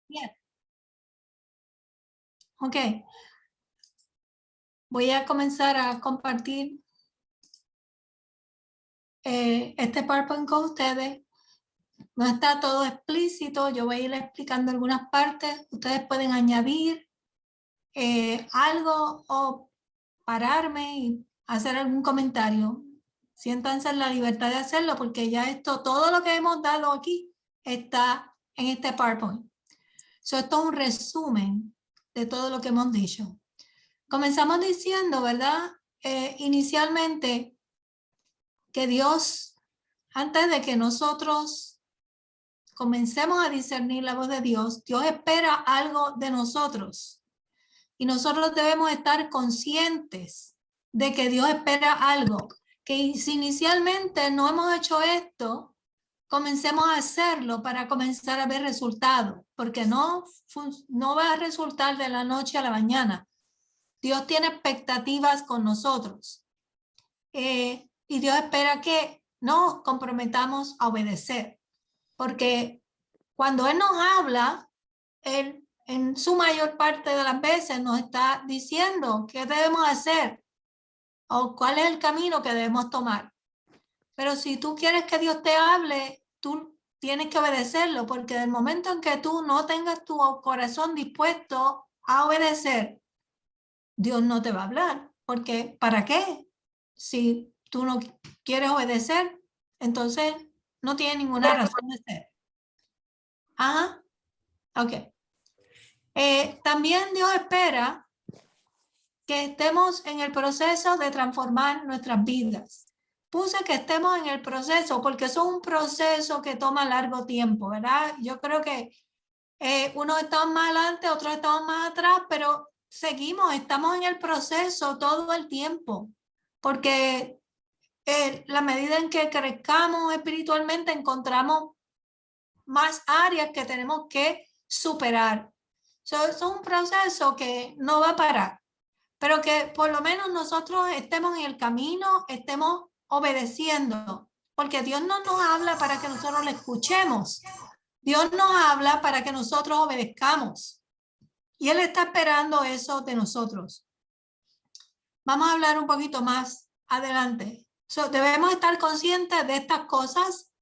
Bien. Ok. Voy a comenzar a compartir este PowerPoint con ustedes. No está todo explícito. Yo voy a ir explicando algunas partes. Ustedes pueden añadir algo o pararme y hacer algún comentario. Siéntanse en la libertad de hacerlo porque ya todo lo que hemos dado aquí está en este PowerPoint. Esto es un resumen de todo lo que hemos dicho. Comenzamos diciendo, ¿verdad? Inicialmente que Dios, antes de que nosotros comencemos a discernir la voz de Dios, Dios espera algo de nosotros. Y nosotros debemos estar conscientes de que Dios espera algo. Que si inicialmente no hemos hecho esto, comencemos a hacerlo para comenzar a ver resultados. Porque no va a resultar de la noche a la mañana. Dios tiene expectativas con nosotros. Y Dios espera que nos comprometamos a obedecer. Porque cuando Él nos habla, Él en su mayor parte de las veces nos está diciendo qué debemos hacer o cuál es el camino que debemos tomar. Pero si tú quieres que Dios te hable, tú tienes que obedecerlo, porque del momento en que tú no tengas tu corazón dispuesto a obedecer, Dios no te va a hablar. Porque ¿para qué? Si tú no quieres obedecer, entonces no tiene ninguna razón de ser. Ajá, ok. También Dios espera que estemos en el proceso de transformar nuestras vidas. Puse que estemos en el proceso porque eso es un proceso que toma largo tiempo, ¿verdad? Yo creo que unos estamos más adelante, otros estamos más atrás, pero estamos en el proceso todo el tiempo, porque la medida en que crezcamos espiritualmente encontramos más áreas que tenemos que superar. Es un proceso que no va a parar, pero que por lo menos nosotros estemos en el camino, estemos obedeciendo, porque Dios no nos habla para que nosotros le escuchemos. Dios nos habla para que nosotros obedezcamos. Y Él está esperando eso de nosotros. Vamos a hablar un poquito más adelante. Debemos estar conscientes de estas cosas.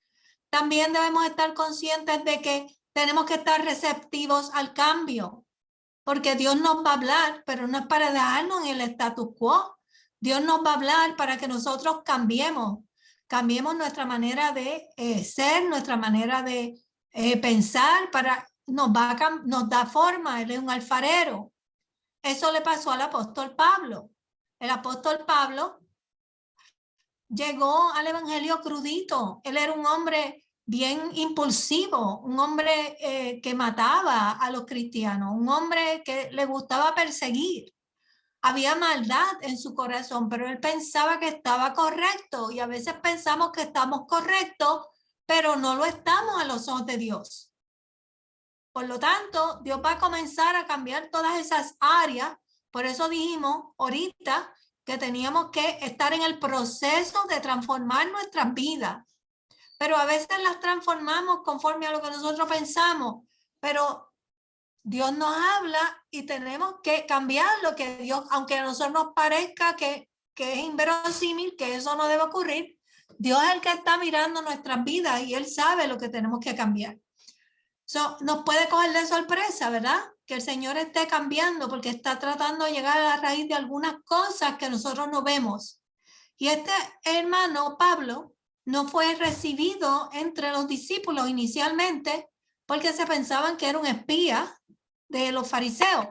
También debemos estar conscientes de que tenemos que estar receptivos al cambio, porque Dios nos va a hablar, pero no es para dejarnos en el status quo. Dios nos va a hablar para que nosotros cambiemos nuestra manera de ser, nuestra manera de pensar, nos da forma. Él es un alfarero. Eso le pasó al apóstol Pablo. El apóstol Pablo llegó al evangelio crudito. Él era un hombre bien impulsivo, un hombre que mataba a los cristianos, un hombre que le gustaba perseguir. Había maldad en su corazón, pero él pensaba que estaba correcto, y a veces pensamos que estamos correctos, pero no lo estamos a los ojos de Dios. Por lo tanto, Dios va a comenzar a cambiar todas esas áreas. Por eso dijimos ahorita que teníamos que estar en el proceso de transformar nuestras vidas. Pero a veces las transformamos conforme a lo que nosotros pensamos. Pero Dios nos habla y tenemos que cambiar lo que Dios, aunque a nosotros nos parezca que es inverosímil, que eso no debe ocurrir. Dios es el que está mirando nuestras vidas y Él sabe lo que tenemos que cambiar. Nos puede coger de sorpresa, ¿verdad? Que el Señor esté cambiando porque está tratando de llegar a la raíz de algunas cosas que nosotros no vemos. Y este hermano Pablo no fue recibido entre los discípulos inicialmente porque se pensaban que era un espía de los fariseos.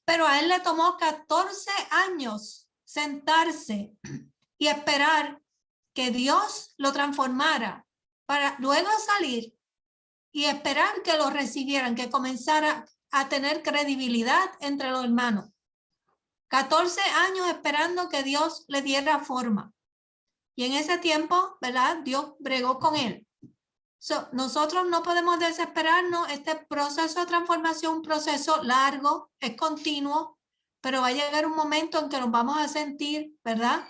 Pero a él le tomó 14 años sentarse y esperar que Dios lo transformara para luego salir y esperar que lo recibieran, que comenzara a tener credibilidad entre los hermanos. 14 años esperando que Dios le diera forma. Y en ese tiempo, ¿verdad? Dios bregó con él. Nosotros no podemos desesperarnos. Este proceso de transformación, un proceso largo, es continuo, pero va a llegar un momento en que nos vamos a sentir, ¿verdad?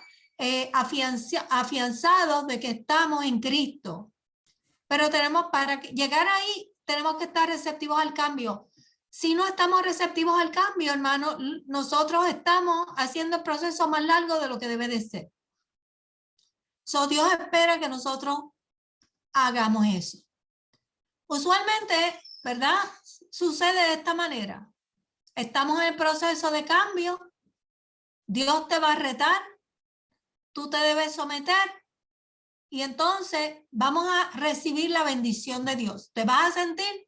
Afianzados de que estamos en Cristo. Pero para llegar ahí, tenemos que estar receptivos al cambio. Si no estamos receptivos al cambio, hermano, nosotros estamos haciendo el proceso más largo de lo que debe de ser. Dios espera que nosotros hagamos eso. Usualmente, ¿verdad? Sucede de esta manera. Estamos en el proceso de cambio. Dios te va a retar. Tú te debes someter. Y entonces vamos a recibir la bendición de Dios. Te vas a sentir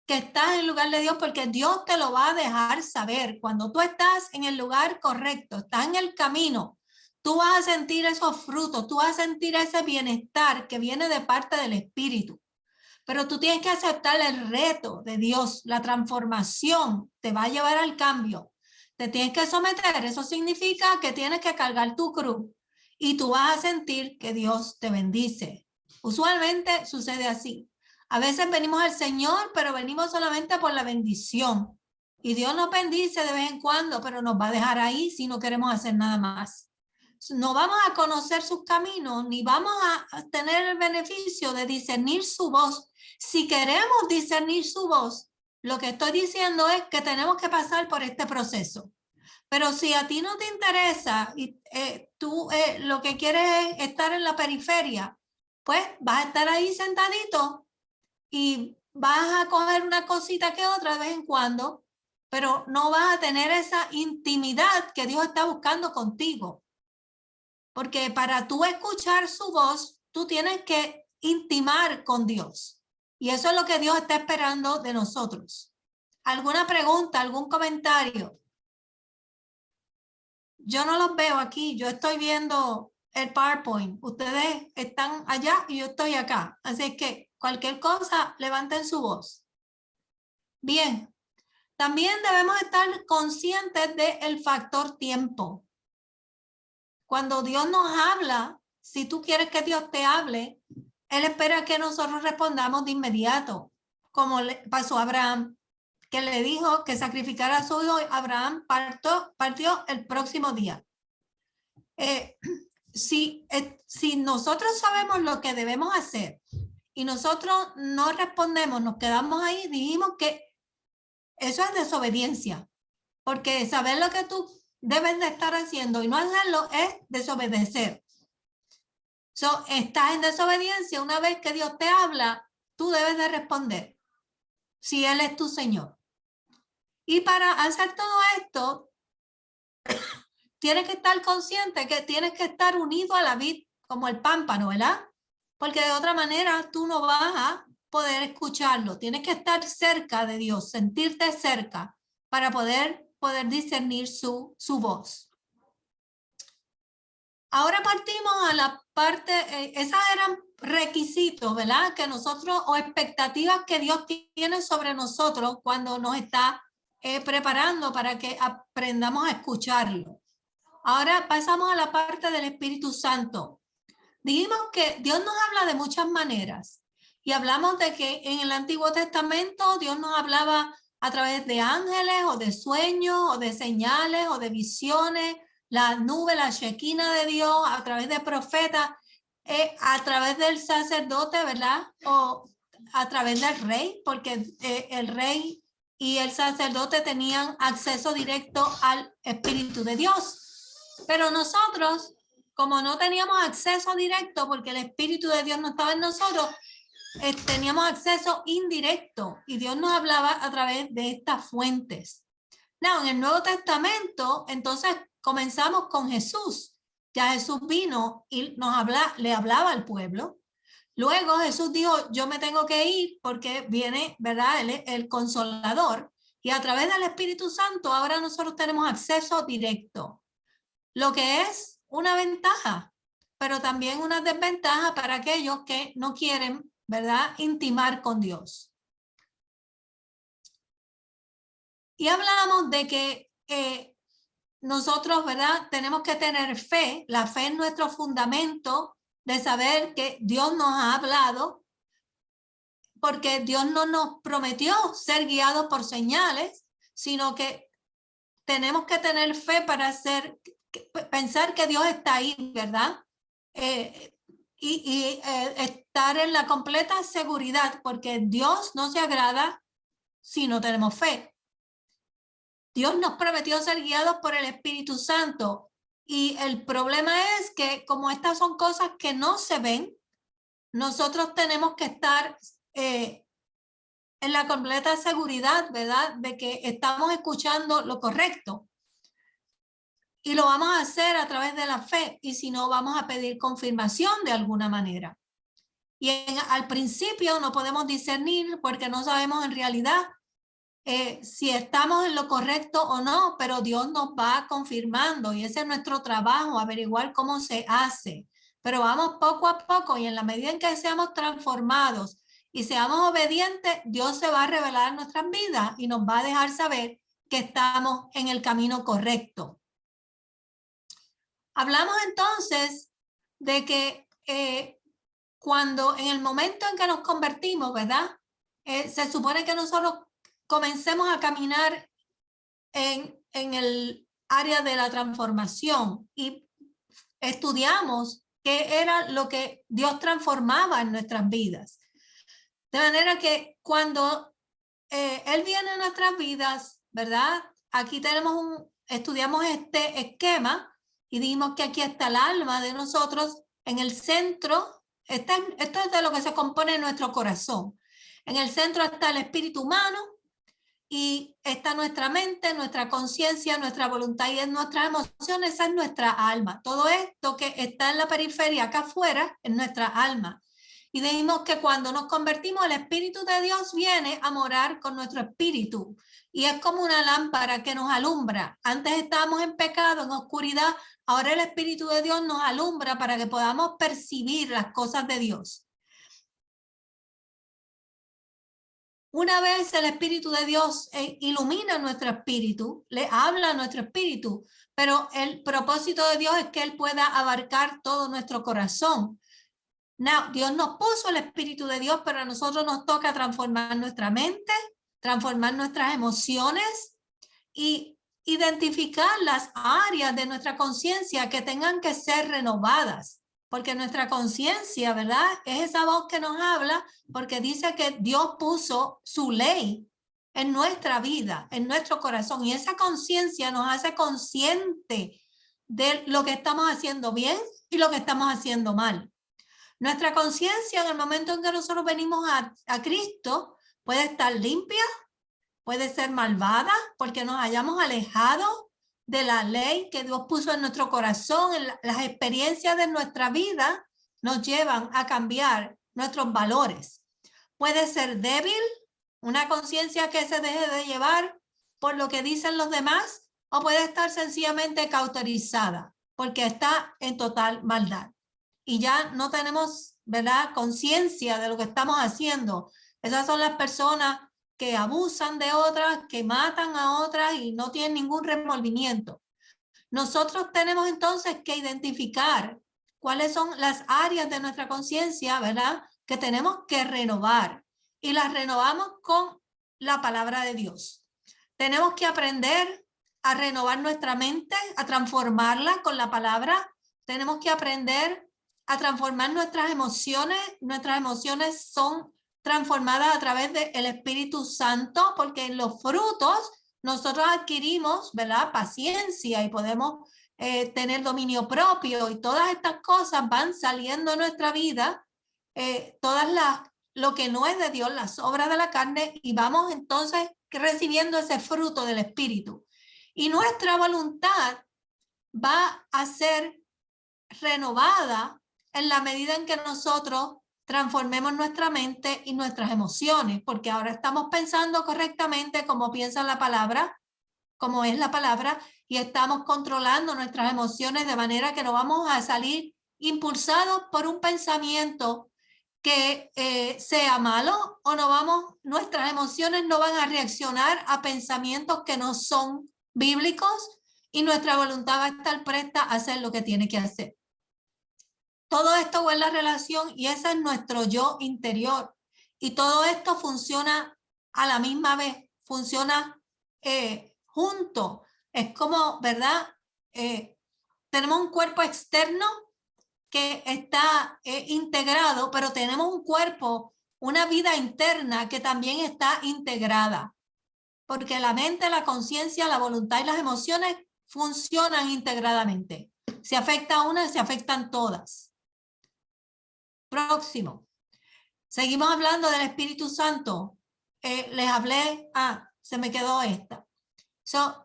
que estás en el lugar de Dios porque Dios te lo va a dejar saber. Cuando tú estás en el lugar correcto, estás en el camino, tú vas a sentir esos frutos, tú vas a sentir ese bienestar que viene de parte del Espíritu. Pero tú tienes que aceptar el reto de Dios, la transformación te va a llevar al cambio. Te tienes que someter, eso significa que tienes que cargar tu cruz y tú vas a sentir que Dios te bendice. Usualmente sucede así. A veces venimos al Señor, pero venimos solamente por la bendición. Y Dios nos bendice de vez en cuando, pero nos va a dejar ahí si no queremos hacer nada más. No vamos a conocer sus caminos, ni vamos a tener el beneficio de discernir su voz. Si queremos discernir su voz, lo que estoy diciendo es que tenemos que pasar por este proceso. Pero si a ti no te interesa y tú lo que quieres es estar en la periferia, pues vas a estar ahí sentadito y vas a coger una cosita que otra de vez en cuando, pero no vas a tener esa intimidad que Dios está buscando contigo. Porque para tú escuchar su voz, tú tienes que intimar con Dios. Y eso es lo que Dios está esperando de nosotros. ¿Alguna pregunta, algún comentario? Yo no los veo aquí, yo estoy viendo el PowerPoint. Ustedes están allá y yo estoy acá. Así que cualquier cosa, levanten su voz. Bien, también debemos estar conscientes del factor tiempo. Cuando Dios nos habla, si tú quieres que Dios te hable, Él espera que nosotros respondamos de inmediato, como le pasó a Abraham, que le dijo que sacrificara a su hijo. Abraham partió el próximo día. Si nosotros sabemos lo que debemos hacer y nosotros no respondemos, nos quedamos ahí, dijimos que eso es desobediencia, porque saber lo que tú debes de estar haciendo y no hacerlo es desobedecer. Estás en desobediencia. Una vez que Dios te habla, tú debes de responder si Él es tu Señor. Y para hacer todo esto, tienes que estar consciente que tienes que estar unido a la vid como el pámpano, ¿verdad? Porque de otra manera tú no vas a poder escucharlo. Tienes que estar cerca de Dios, sentirte cerca para poder discernir su voz. Ahora partimos a la parte, esas eran requisitos, ¿verdad? Que nosotros, o expectativas que Dios tiene sobre nosotros cuando nos está preparando para que aprendamos a escucharlo. Ahora pasamos a la parte del Espíritu Santo. Dijimos que Dios nos habla de muchas maneras y hablamos de que en el Antiguo Testamento Dios nos hablaba a través de ángeles o de sueños o de señales o de visiones, la nube, la Shekinah de Dios, a través de profetas, a través del sacerdote, ¿verdad? O a través del rey, porque el rey y el sacerdote tenían acceso directo al Espíritu de Dios. Pero nosotros, como no teníamos acceso directo porque el Espíritu de Dios no estaba en nosotros, teníamos acceso indirecto y Dios nos hablaba a través de estas fuentes. Now, en el Nuevo Testamento, entonces comenzamos con Jesús. Ya Jesús vino y le hablaba al pueblo. Luego Jesús dijo, yo me tengo que ir porque viene, ¿verdad? El Consolador. Y a través del Espíritu Santo ahora nosotros tenemos acceso directo. Lo que es una ventaja, pero también una desventaja para aquellos que no quieren, ¿verdad?, intimar con Dios. Y hablamos de que nosotros, ¿verdad?, tenemos que tener fe. La fe es nuestro fundamento de saber que Dios nos ha hablado, porque Dios no nos prometió ser guiados por señales, sino que tenemos que tener fe para pensar que Dios está ahí, ¿verdad? Estar en la completa seguridad, porque Dios no se agrada si no tenemos fe. Dios nos prometió ser guiados por el Espíritu Santo. Y el problema es que como estas son cosas que no se ven, nosotros tenemos que estar en la completa seguridad, ¿verdad?, de que estamos escuchando lo correcto. Y lo vamos a hacer a través de la fe. Y si no, vamos a pedir confirmación de alguna manera. Y al principio no podemos discernir porque no sabemos en realidad si estamos en lo correcto o no, pero Dios nos va confirmando y ese es nuestro trabajo, averiguar cómo se hace. Pero vamos poco a poco y en la medida en que seamos transformados y seamos obedientes, Dios se va a revelar en nuestras vidas y nos va a dejar saber que estamos en el camino correcto. Hablamos entonces de que cuando en el momento en que nos convertimos, ¿verdad? Se supone que nosotros comencemos a caminar en el área de la transformación y estudiamos qué era lo que Dios transformaba en nuestras vidas. De manera que cuando Él viene a nuestras vidas, ¿verdad? Aquí estudiamos este esquema y dijimos que aquí está el alma de nosotros en el centro. Esto es de lo que se compone nuestro corazón. En el centro está el espíritu humano y está nuestra mente, nuestra conciencia, nuestra voluntad y nuestras emociones. Esa es nuestra alma. Todo esto que está en la periferia acá afuera es nuestra alma. Y dijimos que cuando nos convertimos, el Espíritu de Dios viene a morar con nuestro espíritu. Y es como una lámpara que nos alumbra. Antes estábamos en pecado, en oscuridad. Ahora el Espíritu de Dios nos alumbra para que podamos percibir las cosas de Dios. Una vez el Espíritu de Dios ilumina nuestro espíritu, le habla a nuestro espíritu, pero el propósito de Dios es que Él pueda abarcar todo nuestro corazón. Dios nos puso el Espíritu de Dios, pero a nosotros nos toca transformar nuestra mente, transformar nuestras emociones y identificar las áreas de nuestra conciencia que tengan que ser renovadas. Porque nuestra conciencia, ¿verdad?, es esa voz que nos habla, porque dice que Dios puso su ley en nuestra vida, en nuestro corazón. Y esa conciencia nos hace consciente de lo que estamos haciendo bien y lo que estamos haciendo mal. Nuestra conciencia en el momento en que nosotros venimos a Cristo puede estar limpia, puede ser malvada porque nos hayamos alejado de la ley que Dios puso en nuestro corazón. Las experiencias de nuestra vida nos llevan a cambiar nuestros valores. Puede ser débil, una conciencia que se deje de llevar por lo que dicen los demás, o puede estar sencillamente cauterizada porque está en total maldad. Y ya no tenemos, ¿verdad?, conciencia de lo que estamos haciendo. Esas son las personas que abusan de otras, que matan a otras y no tienen ningún remordimiento. Nosotros tenemos entonces que identificar cuáles son las áreas de nuestra conciencia, ¿verdad?, que tenemos que renovar. Y las renovamos con la palabra de Dios. Tenemos que aprender a renovar nuestra mente, a transformarla con la palabra. Tenemos que aprender a transformar nuestras emociones. Nuestras emociones son transformadas a través del Espíritu Santo, porque en los frutos nosotros adquirimos, ¿verdad?, paciencia y podemos tener dominio propio, y todas estas cosas van saliendo en nuestra vida, lo que no es de Dios, las obras de la carne, y vamos entonces recibiendo ese fruto del Espíritu. Y nuestra voluntad va a ser renovada en la medida en que nosotros transformemos nuestra mente y nuestras emociones, porque ahora estamos pensando correctamente como piensa la palabra, como es la palabra, y estamos controlando nuestras emociones de manera que no vamos a salir impulsados por un pensamiento que sea malo, o nuestras emociones no van a reaccionar a pensamientos que no son bíblicos, y nuestra voluntad va a estar presta a hacer lo que tiene que hacer. Todo esto es la relación y ese es nuestro yo interior. Y todo esto funciona a la misma vez, funciona junto. Es como, ¿verdad? Tenemos un cuerpo externo que está integrado, pero tenemos un cuerpo, una vida interna que también está integrada. porque la mente, la conciencia, la voluntad y las emociones funcionan integradamente. Si afecta a una, se afectan todas. Próximo. Seguimos hablando del Espíritu Santo. Les hablé, se me quedó esta.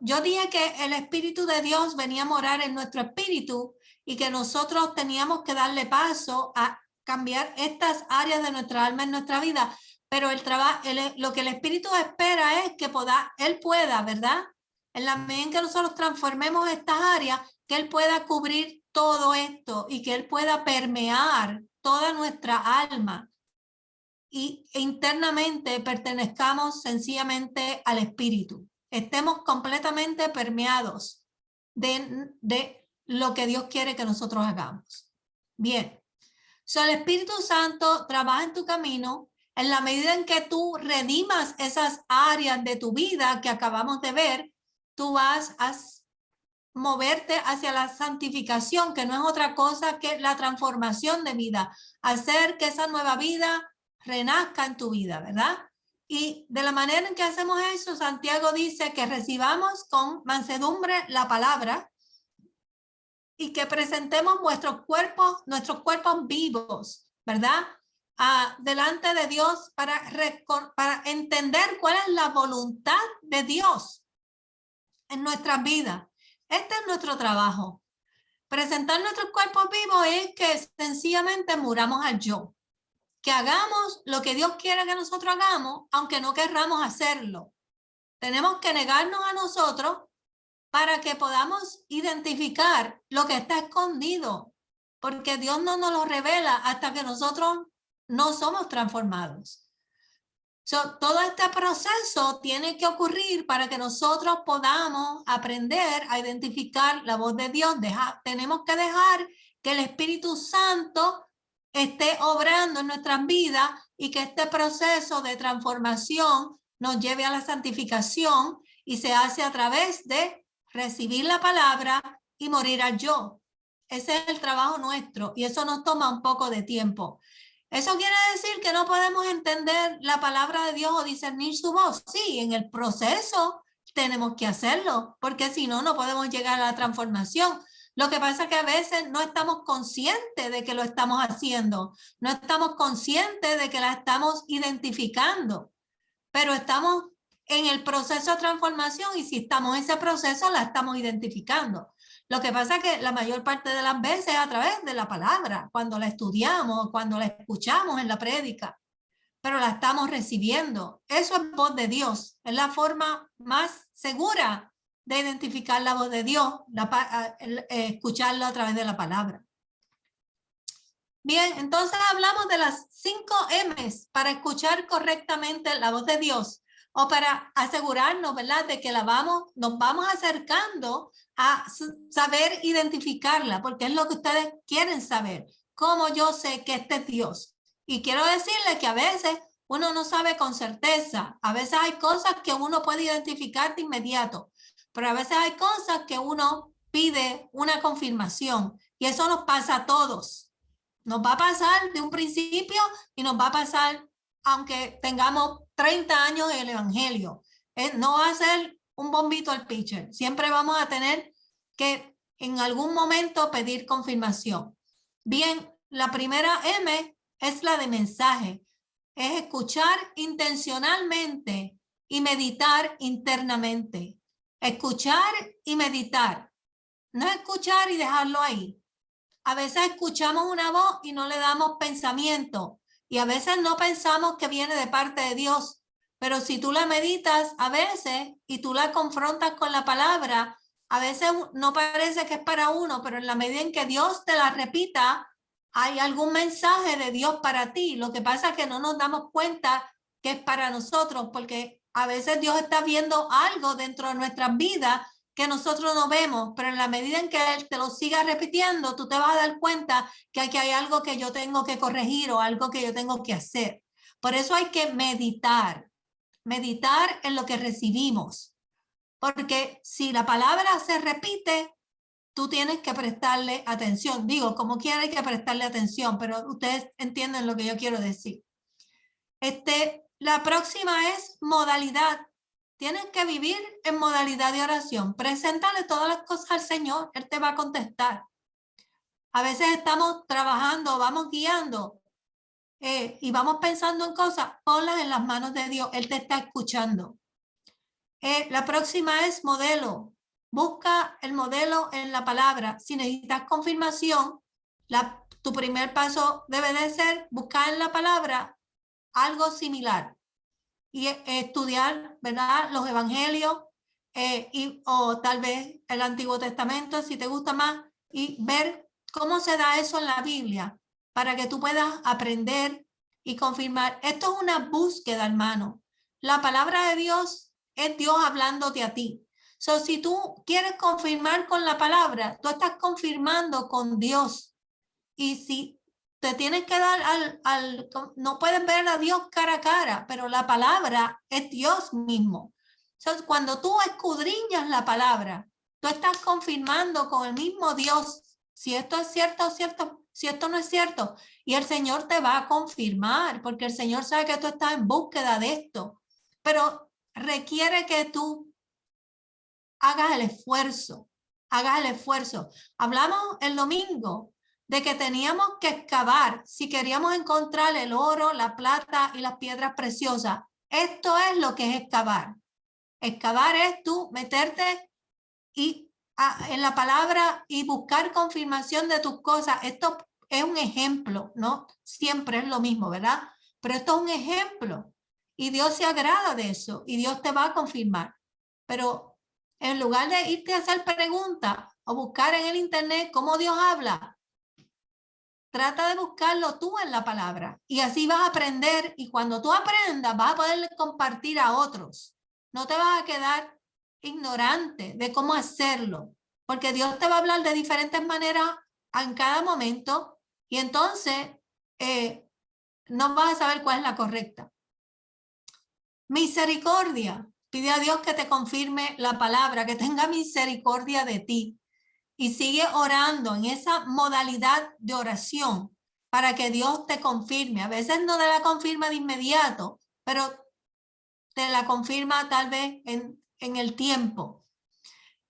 Yo dije que el Espíritu de Dios venía a morar en nuestro espíritu y que nosotros teníamos que darle paso a cambiar estas áreas de nuestra alma en nuestra vida. Pero lo que el Espíritu espera es que Él pueda, ¿verdad? En la medida en que nosotros transformemos estas áreas, que Él pueda cubrir todo esto y que Él pueda permear toda nuestra alma y internamente pertenezcamos sencillamente al Espíritu. Estemos completamente permeados de lo que Dios quiere que nosotros hagamos. Bien. El Espíritu Santo trabaja en tu camino en la medida en que tú redimas esas áreas de tu vida que acabamos de ver. Tú vas a moverte hacia la santificación, que no es otra cosa que la transformación de vida, hacer que esa nueva vida renazca en tu vida, ¿verdad? Y de la manera en que hacemos eso, Santiago dice que recibamos con mansedumbre la palabra y que presentemos nuestros cuerpos vivos, ¿verdad? Delante de Dios para entender cuál es la voluntad de Dios en nuestras vidas. Este es nuestro trabajo. Presentar nuestros cuerpos vivos es que sencillamente muramos al yo. Que hagamos lo que Dios quiere que nosotros hagamos, aunque no querramos hacerlo. Tenemos que negarnos a nosotros para que podamos identificar lo que está escondido, porque Dios no nos lo revela hasta que nosotros no somos transformados. Todo este proceso tiene que ocurrir para que nosotros podamos aprender a identificar la voz de Dios. Tenemos que dejar que el Espíritu Santo esté obrando en nuestras vidas y que este proceso de transformación nos lleve a la santificación y se hace a través de recibir la palabra y morir al yo. Ese es el trabajo nuestro y eso nos toma un poco de tiempo. ¿Eso quiere decir que no podemos entender la palabra de Dios o discernir su voz? Sí, en el proceso tenemos que hacerlo, porque si no, no podemos llegar a la transformación. Lo que pasa es que a veces no estamos conscientes de que lo estamos haciendo, no estamos conscientes de que la estamos identificando, pero estamos en el proceso de transformación y si estamos en ese proceso la estamos identificando. Lo que pasa es que la mayor parte de las veces es a través de la palabra, cuando la estudiamos, cuando la escuchamos en la prédica, pero la estamos recibiendo. Eso es voz de Dios, es la forma más segura de identificar la voz de Dios, escucharla a través de la palabra. Bien, entonces hablamos de las 5 M's para escuchar correctamente la voz de Dios o para asegurarnos, ¿verdad?, de que nos vamos acercando a saber identificarla, porque es lo que ustedes quieren saber. ¿Cómo yo sé que este es Dios? Y quiero decirles que a veces uno no sabe con certeza. A veces hay cosas que uno puede identificar de inmediato, pero a veces hay cosas que uno pide una confirmación y eso nos pasa a todos. Nos va a pasar de un principio y nos va a pasar aunque tengamos 30 años en el evangelio. No va a ser un bombito al pitcher. Siempre vamos a tener que en algún momento pedir confirmación. Bien, la primera M es la de mensaje. Es escuchar intencionalmente y meditar internamente. Escuchar y meditar. No escuchar y dejarlo ahí. A veces escuchamos una voz y no le damos pensamiento. Y a veces no pensamos que viene de parte de Dios. Pero si tú la meditas a veces y tú la confrontas con la palabra, a veces no parece que es para uno, pero en la medida en que Dios te la repita, hay algún mensaje de Dios para ti. Lo que pasa es que no nos damos cuenta que es para nosotros, porque a veces Dios está viendo algo dentro de nuestras vidas que nosotros no vemos, pero en la medida en que Él te lo siga repitiendo, tú te vas a dar cuenta que aquí hay algo que yo tengo que corregir o algo que yo tengo que hacer. Por eso hay que meditar en lo que recibimos, porque si la palabra se repite, tú tienes que prestarle atención. Digo, como quiera hay que prestarle atención, pero ustedes entienden lo que yo quiero decir. La próxima es modalidad. tienes que vivir en modalidad de oración. Preséntale todas las cosas al Señor, Él te va a contestar. A veces estamos trabajando, vamos guiando y vamos pensando en cosas, ponlas en las manos de Dios, Él te está escuchando. La próxima es modelo. Busca el modelo en la palabra. Si necesitas confirmación, tu primer paso debe de ser buscar en la palabra algo similar y estudiar, ¿verdad?, los evangelios o tal vez el Antiguo Testamento, si te gusta más, y ver cómo se da eso en la Biblia para que tú puedas aprender y confirmar. Esto es una búsqueda, hermano. La palabra de Dios es Dios hablándote a ti. So, si tú quieres confirmar con la palabra, tú estás confirmando con Dios. Y si te tienes que dar no puedes ver a Dios cara a cara, pero la palabra es Dios mismo. Entonces, cuando tú escudriñas la palabra, tú estás confirmando con el mismo Dios si esto es cierto o cierto, si esto no es cierto. Y el Señor te va a confirmar, porque el Señor sabe que tú estás en búsqueda de esto, pero requiere que tú hagas el esfuerzo, hagas el esfuerzo. Hablamos el domingo de que teníamos que excavar si queríamos encontrar el oro, la plata y las piedras preciosas. Esto es lo que es excavar. Excavar es tú meterte en la palabra y buscar confirmación de tus cosas. Esto es un ejemplo, ¿no? Siempre es lo mismo, ¿verdad? Pero esto es un ejemplo y Dios se agrada de eso y Dios te va a confirmar. Pero en lugar de irte a hacer preguntas o buscar en el internet cómo Dios habla, trata de buscarlo tú en la palabra y así vas a aprender y cuando tú aprendas vas a poder compartir a otros. No te vas a quedar ignorante de cómo hacerlo, porque Dios te va a hablar de diferentes maneras en cada momento y entonces no vas a saber cuál es la correcta. Misericordia. Pide a Dios que te confirme la palabra, que tenga misericordia de ti. Y sigue orando en esa modalidad de oración para que Dios te confirme. A veces no te la confirma de inmediato, pero te la confirma tal vez en el tiempo.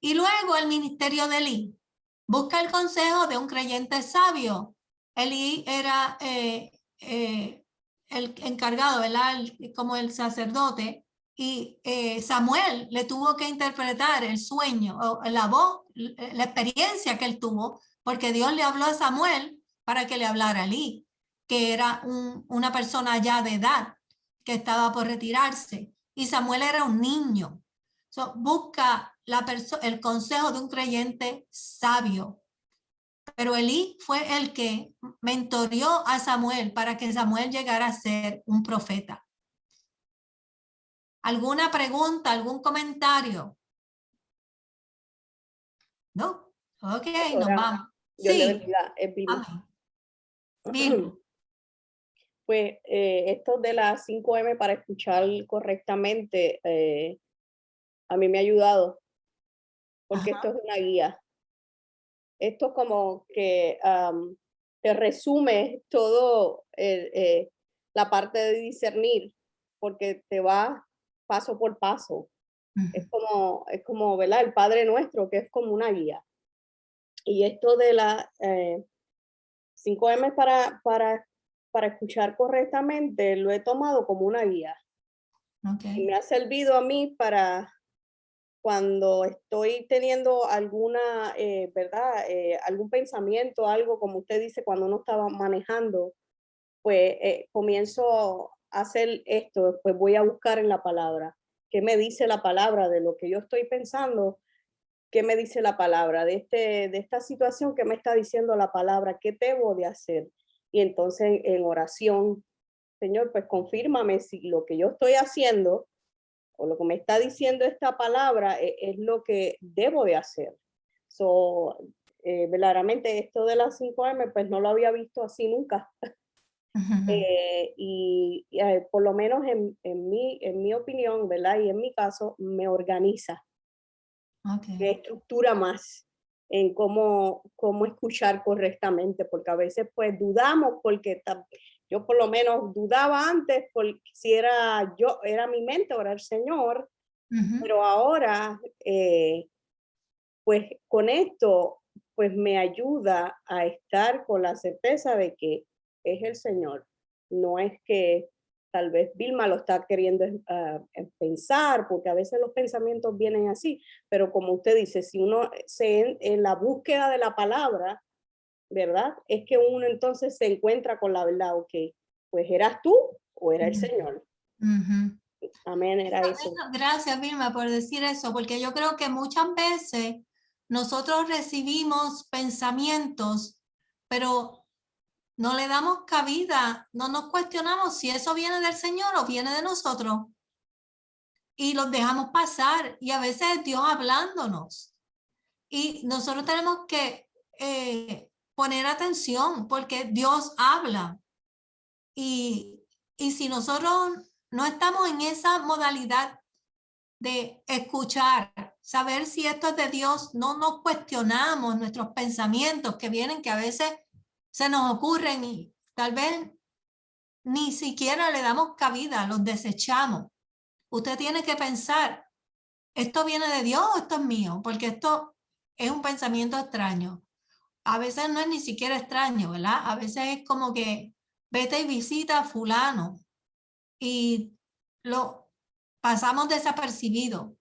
Y luego el ministerio de Elí. Busca el consejo de un creyente sabio. Elí era el encargado, ¿verdad? Como el sacerdote. Y Samuel le tuvo que interpretar el sueño, o la voz, la experiencia que él tuvo, porque Dios le habló a Samuel para que le hablara a Elí, que era una persona ya de edad, que estaba por retirarse. Y Samuel era un niño. So, busca el consejo de un creyente sabio. Pero Elí fue el que mentoreó a Samuel para que Samuel llegara a ser un profeta. ¿Alguna pregunta, algún comentario? ¿No? Ok, nos vamos. Dios le Sí. bendiga, Amén. Pues esto de las 5M para escuchar correctamente, a mí me ha ayudado, porque esto es una guía. Esto como que te resume todo la parte de discernir, porque te va paso por paso. Es como, ¿verdad? El Padre Nuestro, que es como una guía. Y esto de la 5M para escuchar correctamente, lo he tomado como una guía. Okay. Y me ha servido a mí para cuando estoy teniendo alguna, ¿verdad? Algún pensamiento, algo como usted dice, cuando uno estaba manejando, pues comienzo a hacer esto, después voy a buscar en la palabra. ¿Qué me dice la palabra de lo que yo estoy pensando? ¿Qué me dice la palabra de esta situación? ¿Qué me está diciendo la palabra? ¿Qué debo de hacer? Y entonces en oración, Señor, pues confírmame si lo que yo estoy haciendo o lo que me está diciendo esta palabra es lo que debo de hacer. So, verdaderamente esto de las 5M, pues no lo había visto así nunca. Y por lo menos en mi opinión, ¿verdad? Y en mi caso, me organiza. Okay. Me estructura más en cómo escuchar correctamente, porque a veces pues dudamos, porque yo por lo menos dudaba antes, porque si era mi mente o era el Señor, Pero ahora, pues con esto, pues me ayuda a estar con la certeza de que es el Señor. No es que tal vez Vilma lo está queriendo pensar, porque a veces los pensamientos vienen así, pero como usted dice, si uno en la búsqueda de la palabra, ¿verdad? Es que uno entonces se encuentra con la verdad, ok, pues eras tú o era el Señor. Amén, era eso. Gracias, Vilma, por decir eso, porque yo creo que muchas veces nosotros recibimos pensamientos, pero no le damos cabida, no nos cuestionamos si eso viene del Señor o viene de nosotros y los dejamos pasar, y a veces es Dios hablándonos y nosotros tenemos que poner atención porque Dios habla, y si nosotros no estamos en esa modalidad de escuchar, saber si esto es de Dios, no nos cuestionamos nuestros pensamientos que vienen, que a veces se nos ocurren y tal vez ni siquiera le damos cabida, los desechamos. Usted tiene que pensar, ¿esto viene de Dios o esto es mío? Porque esto es un pensamiento extraño. A veces no es ni siquiera extraño, ¿verdad? A veces es como que vete y visita a fulano y lo pasamos desapercibido.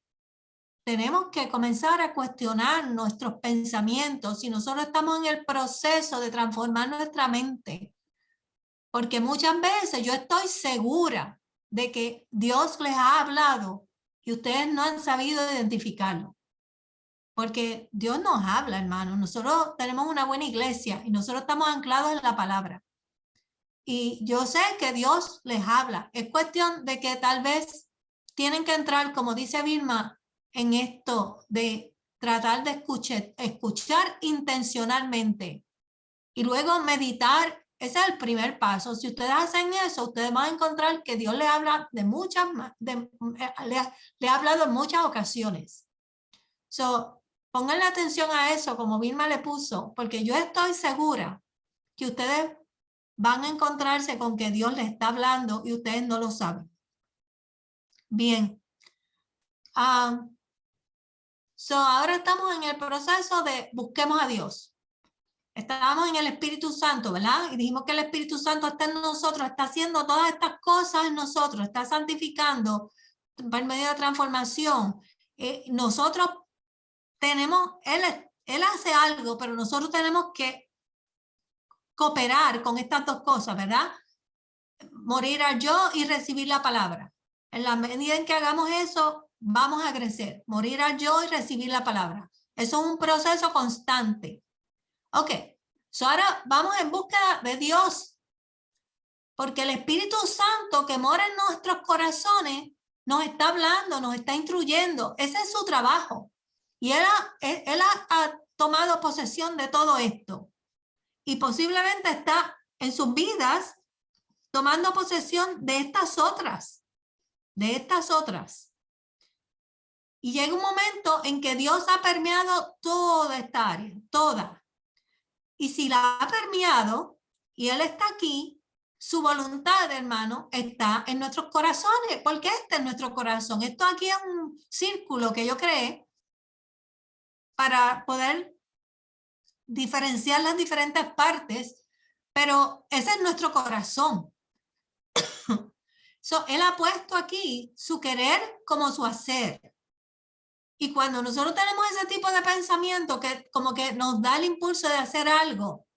Tenemos que comenzar a cuestionar nuestros pensamientos si nosotros estamos en el proceso de transformar nuestra mente. Porque muchas veces yo estoy segura de que Dios les ha hablado y ustedes no han sabido identificarlo. Porque Dios nos habla, hermano. Nosotros tenemos una buena iglesia y nosotros estamos anclados en la palabra. Y yo sé que Dios les habla. Es cuestión de que tal vez tienen que entrar, como dice Vilma, en esto de tratar de escuchar intencionalmente y luego meditar. Ese es el primer paso. Si ustedes hacen eso, ustedes van a encontrar que Dios les habla de muchas, le ha hablado en muchas ocasiones. So, pónganle atención a eso, como Vilma le puso, porque yo estoy segura que ustedes van a encontrarse con que Dios les está hablando y ustedes no lo saben. Bien. Ahora estamos en el proceso de busquemos a Dios. Estábamos en el Espíritu Santo, ¿verdad? Y dijimos que el Espíritu Santo está en nosotros, está haciendo todas estas cosas en nosotros, está santificando por medio de transformación. Nosotros tenemos, él hace algo, pero nosotros tenemos que cooperar con estas dos cosas, ¿verdad? Morir al yo y recibir la palabra. En la medida en que hagamos eso, vamos a crecer. Morir al yo y recibir la palabra. Eso es un proceso constante. Ok, ahora vamos en búsqueda de Dios, porque el Espíritu Santo que mora en nuestros corazones nos está hablando, nos está instruyendo. Ese es su trabajo. Y él ha tomado posesión de todo esto. Y posiblemente está en sus vidas tomando posesión de estas otras. Y llega un momento en que Dios ha permeado toda esta área, toda. Y si la ha permeado y Él está aquí, su voluntad, hermano, está en nuestros corazones, porque este es nuestro corazón. Esto aquí es un círculo que yo creé para poder diferenciar las diferentes partes, pero ese es nuestro corazón. Él ha puesto aquí su querer como su hacer. Y cuando nosotros tenemos ese tipo de pensamiento que como que nos da el impulso de hacer algo,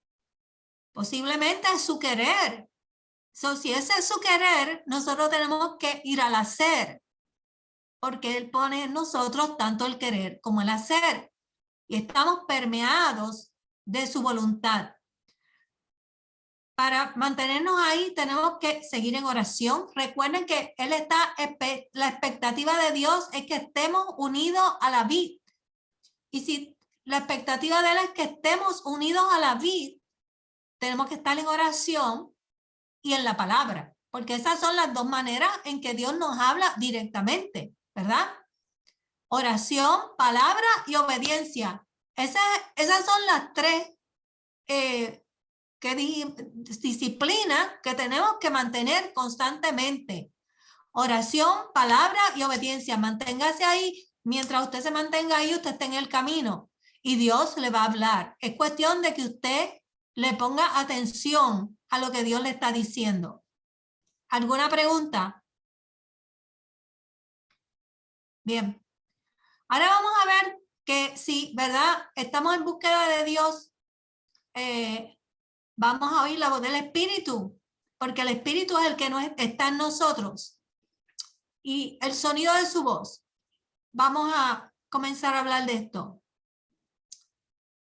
posiblemente es su querer. Si ese es su querer, nosotros tenemos que ir al hacer, porque Él pone en nosotros tanto el querer como el hacer. Y estamos permeados de su voluntad. Para mantenernos ahí tenemos que seguir en oración. Recuerden que la expectativa de Dios es que estemos unidos a la vid. Y si la expectativa de Él es que estemos unidos a la vid, tenemos que estar en oración y en la palabra, porque esas son las dos maneras en que Dios nos habla directamente, ¿verdad? Oración, palabra y obediencia. Esas son las tres disciplinas que tenemos que mantener constantemente. Oración, palabra y obediencia. Manténgase ahí. Mientras usted se mantenga ahí, usted está en el camino y Dios le va a hablar. Es cuestión de que usted le ponga atención a lo que Dios le está diciendo. ¿Alguna pregunta? Bien. Ahora vamos a ver que si, ¿verdad? Estamos en búsqueda de Dios. Vamos a oír la voz del Espíritu, porque el Espíritu es el que está en nosotros. Y el sonido de su voz. Vamos a comenzar a hablar de esto.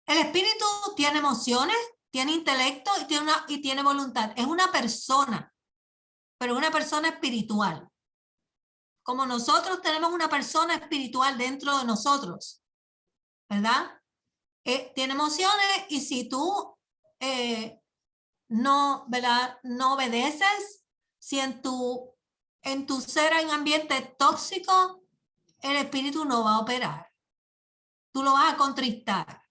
El Espíritu tiene emociones, tiene intelecto y tiene voluntad. Es una persona, pero es una persona espiritual. Como nosotros tenemos una persona espiritual dentro de nosotros, ¿verdad? Tiene emociones y si tú ¿verdad? No obedeces, si en tu ser hay un ambiente tóxico, el espíritu no va a operar. Tú lo vas a contristar.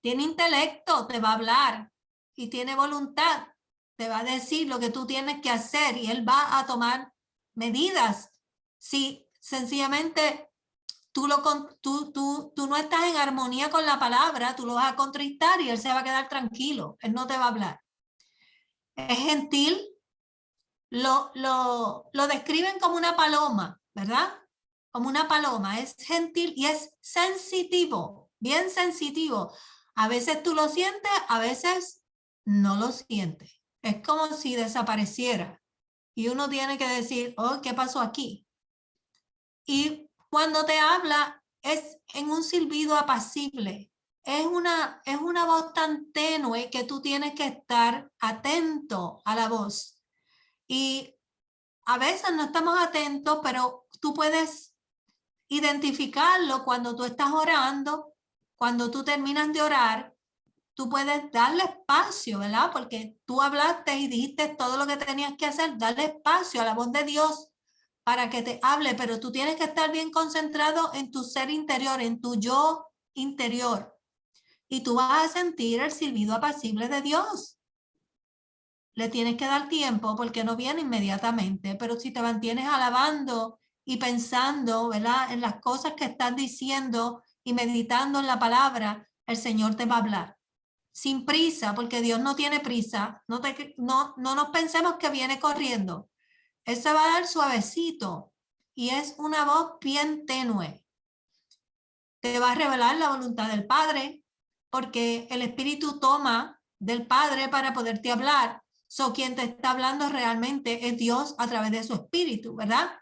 Tiene intelecto, te va a hablar y tiene voluntad, te va a decir lo que tú tienes que hacer y él va a tomar medidas. Si sencillamente tú no estás en armonía con la palabra, tú lo vas a contristar y él se va a quedar tranquilo, él no te va a hablar. Es gentil, lo describen como una paloma, ¿verdad? Como una paloma, es gentil y es sensitivo, bien sensitivo. A veces tú lo sientes, a veces no lo sientes. Es como si desapareciera y uno tiene que decir, oh, ¿qué pasó aquí? Y cuando te habla es en un silbido apacible. Es una voz tan tenue que tú tienes que estar atento a la voz. Y a veces no estamos atentos, pero tú puedes identificarlo cuando tú estás orando, cuando tú terminas de orar, tú puedes darle espacio, ¿verdad? Porque tú hablaste y dijiste todo lo que tenías que hacer, darle espacio a la voz de Dios para que te hable, pero tú tienes que estar bien concentrado en tu ser interior, en tu yo interior. Y tú vas a sentir el silbido apacible de Dios. Le tienes que dar tiempo porque no viene inmediatamente, pero si te mantienes alabando y pensando, ¿verdad? En las cosas que estás diciendo y meditando en la palabra, el Señor te va a hablar. Sin prisa, porque Dios no tiene prisa. No nos pensemos que viene corriendo. Él se va a dar suavecito y es una voz bien tenue. Te va a revelar la voluntad del Padre, porque el Espíritu toma del Padre para poderte hablar. So, quien te está hablando realmente es Dios a través de su Espíritu, ¿verdad?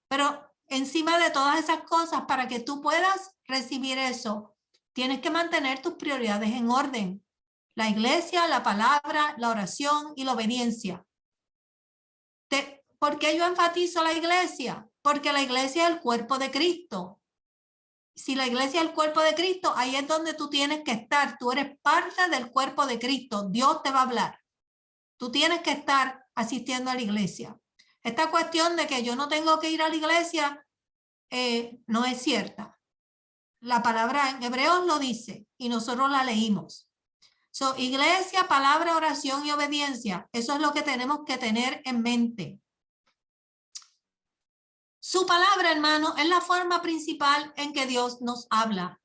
Pero encima de todas esas cosas, para que tú puedas recibir eso, tienes que mantener tus prioridades en orden. La iglesia, la palabra, la oración y la obediencia. ¿Por qué yo enfatizo la iglesia? Porque la iglesia es el cuerpo de Cristo. Si la iglesia es el cuerpo de Cristo, ahí es donde tú tienes que estar. Tú eres parte del cuerpo de Cristo. Dios te va a hablar. Tú tienes que estar asistiendo a la iglesia. Esta cuestión de que yo no tengo que ir a la iglesia no es cierta. La palabra en Hebreos lo dice y nosotros la leímos. So, iglesia, palabra, oración y obediencia. Eso es lo que tenemos que tener en mente. Su palabra, hermano, es la forma principal en que Dios nos habla.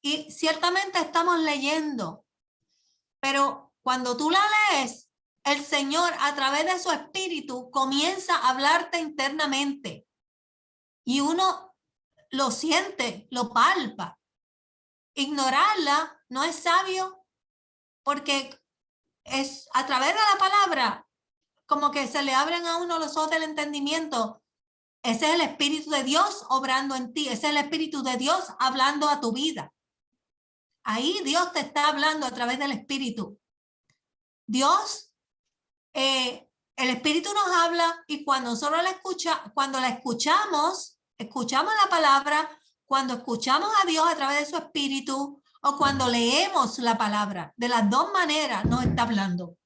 Y ciertamente estamos leyendo, pero cuando tú la lees, el Señor a través de su espíritu comienza a hablarte internamente y uno lo siente, lo palpa. Ignorarla no es sabio porque es a través de la palabra como que se le abren a uno los ojos del entendimiento. Ese es el Espíritu de Dios obrando en ti. Ese es el Espíritu de Dios hablando a tu vida. Ahí Dios te está hablando a través del Espíritu. Dios, el Espíritu nos habla y cuando cuando la escuchamos la palabra, cuando escuchamos a Dios a través de su Espíritu o cuando leemos la palabra, de las dos maneras nos está hablando.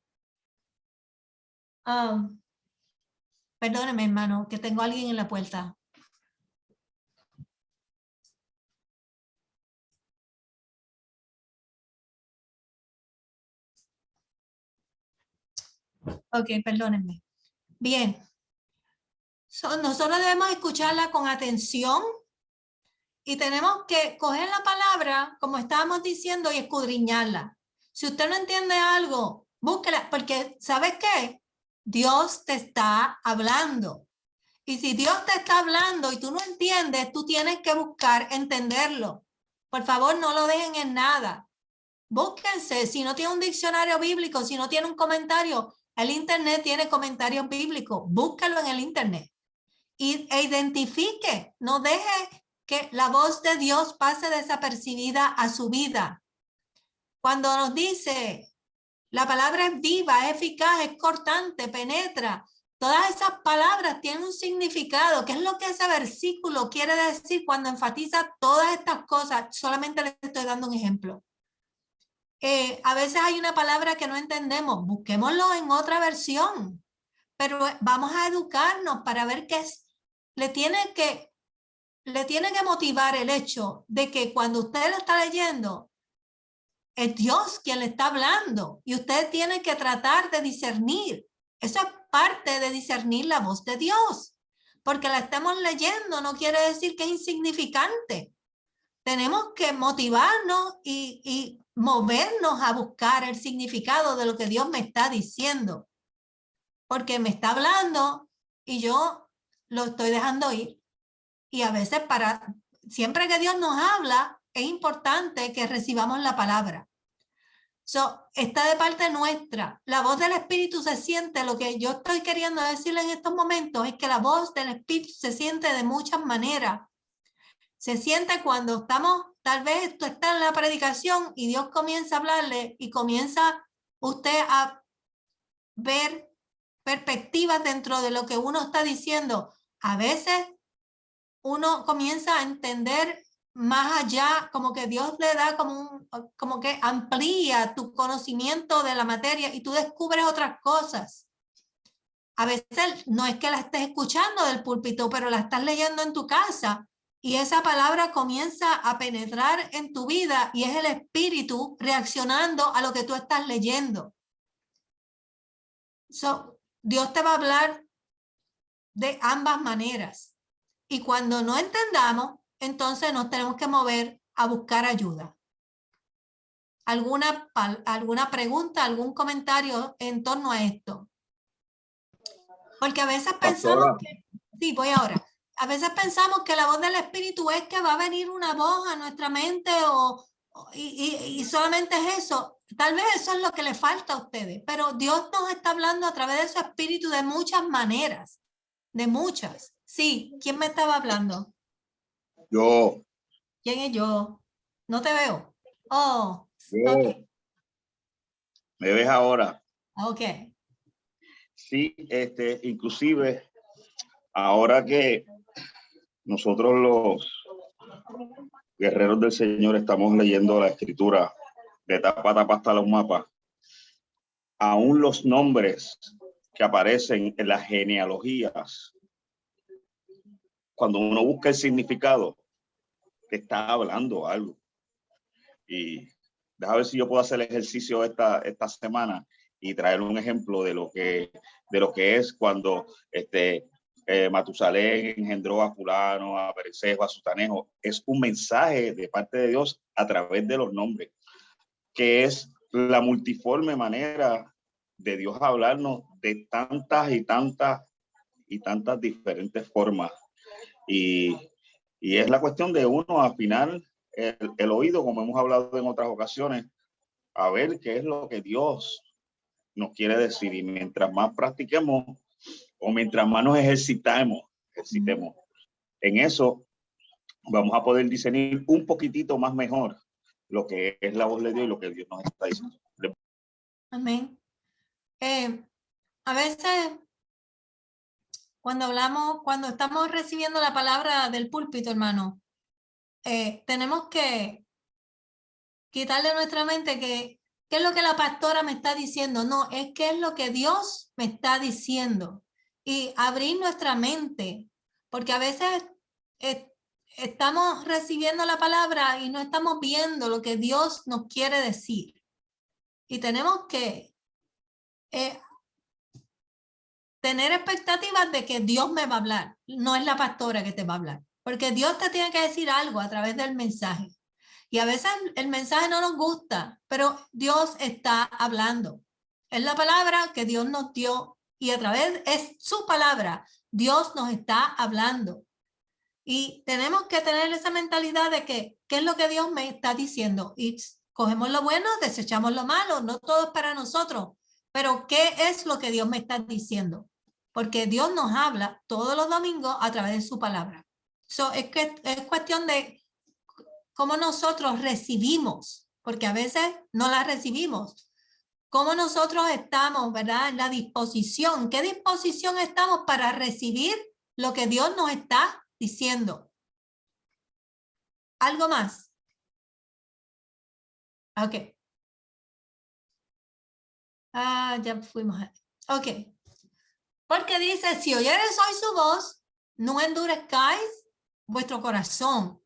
Perdóneme, hermano, que tengo a alguien en la puerta. Ok, perdónenme. Bien. Nosotros debemos escucharla con atención y tenemos que coger la palabra, como estábamos diciendo, y escudriñarla. Si usted no entiende algo, búsquela, porque ¿sabes qué? Dios te está hablando. Y si Dios te está hablando y tú no entiendes, tú tienes que buscar entenderlo. Por favor, no lo dejen en nada. Búsquense, si no tiene un diccionario bíblico, si no tiene un comentario, el internet tiene comentarios bíblicos. Búscalo en el internet e identifique, no deje que la voz de Dios pase desapercibida a su vida. Cuando nos dice, la palabra es viva, es eficaz, es cortante, penetra, todas esas palabras tienen un significado. ¿Qué es lo que ese versículo quiere decir cuando enfatiza todas estas cosas? Solamente le estoy dando un ejemplo. A veces hay una palabra que no entendemos, busquémoslo en otra versión, pero vamos a educarnos para ver qué es. Le tiene que motivar el hecho de que cuando usted lo está leyendo, es Dios quien le está hablando y usted tiene que tratar de discernir. Eso es parte de discernir la voz de Dios, porque la estamos leyendo no quiere decir que es insignificante. Tenemos que motivarnos y movernos a buscar el significado de lo que Dios me está diciendo, porque me está hablando y yo lo estoy dejando ir. Y a veces siempre que Dios nos habla, es importante que recibamos la palabra. Está de parte nuestra. La voz del Espíritu se siente. Lo que yo estoy queriendo decirle en estos momentos es que la voz del Espíritu se siente de muchas maneras. Se siente cuando estamos, tal vez tú estás en la predicación y Dios comienza a hablarle y comienza usted a ver perspectivas dentro de lo que uno está diciendo. A veces uno comienza a entender más allá, como que Dios le da como que amplía tu conocimiento de la materia y tú descubres otras cosas. A veces no es que la estés escuchando del púlpito, pero la estás leyendo en tu casa y esa palabra comienza a penetrar en tu vida y es el Espíritu reaccionando a lo que tú estás leyendo. Dios te va a hablar de ambas maneras. Y cuando no entendamos, entonces nos tenemos que mover a buscar ayuda. ¿Alguna pregunta, algún comentario en torno a esto? Porque a veces pensamos que, sí, voy ahora. A veces pensamos que la voz del Espíritu es que va a venir una voz a nuestra mente y solamente es eso. Tal vez eso es lo que le falta a ustedes, pero Dios nos está hablando a través de su Espíritu de muchas maneras, de muchas. Sí, ¿quién me estaba hablando? Yo. ¿Quién es yo? No te veo. Oh, okay. ¿Me ves ahora? Ok. Sí, inclusive ahora que nosotros los guerreros del Señor estamos leyendo la escritura de tapa a tapa hasta los mapas, aún los nombres que aparecen en las genealogías, cuando uno busca el significado, te está hablando algo. Y déjame ver si yo puedo hacer el ejercicio esta semana y traer un ejemplo de lo que es cuando Matusalén engendró a fulano, a Perecejo, a Sutanejo. Es un mensaje de parte de Dios a través de los nombres, que es la multiforme manera de Dios hablarnos de tantas y tantas diferentes formas. Y es la cuestión de uno afinar el oído, como hemos hablado en otras ocasiones, a ver qué es lo que Dios nos quiere decir. Y mientras más practiquemos o mientras más nos ejercitemos en eso, vamos a poder discernir un poquitito más mejor lo que es la voz de Dios y lo que Dios nos está diciendo. Amén. A veces cuando estamos recibiendo la palabra del púlpito, hermano, tenemos que quitarle a nuestra mente que qué es lo que la pastora me está diciendo. No, es qué es lo que Dios me está diciendo. Y abrir nuestra mente, porque a veces estamos recibiendo la palabra y no estamos viendo lo que Dios nos quiere decir. Y tenemos que tener expectativas de que Dios me va a hablar. No es la pastora que te va a hablar, porque Dios te tiene que decir algo a través del mensaje. Y a veces el mensaje no nos gusta, pero Dios está hablando. Es la palabra que Dios nos dio y a través es su palabra. Dios nos está hablando. Y tenemos que tener esa mentalidad de que, ¿qué es lo que Dios me está diciendo? Y cogemos lo bueno, desechamos lo malo, no todo es para nosotros. Pero ¿qué es lo que Dios me está diciendo? Porque Dios nos habla todos los domingos a través de su palabra. Es cuestión de cómo nosotros recibimos, porque a veces no la recibimos. Cómo nosotros estamos, ¿verdad? En la disposición. ¿Qué disposición estamos para recibir lo que Dios nos está diciendo? ¿Algo más? Ok. Ya fuimos. Ok. Porque dice, si oyeres hoy su voz, no endurezcáis vuestro corazón.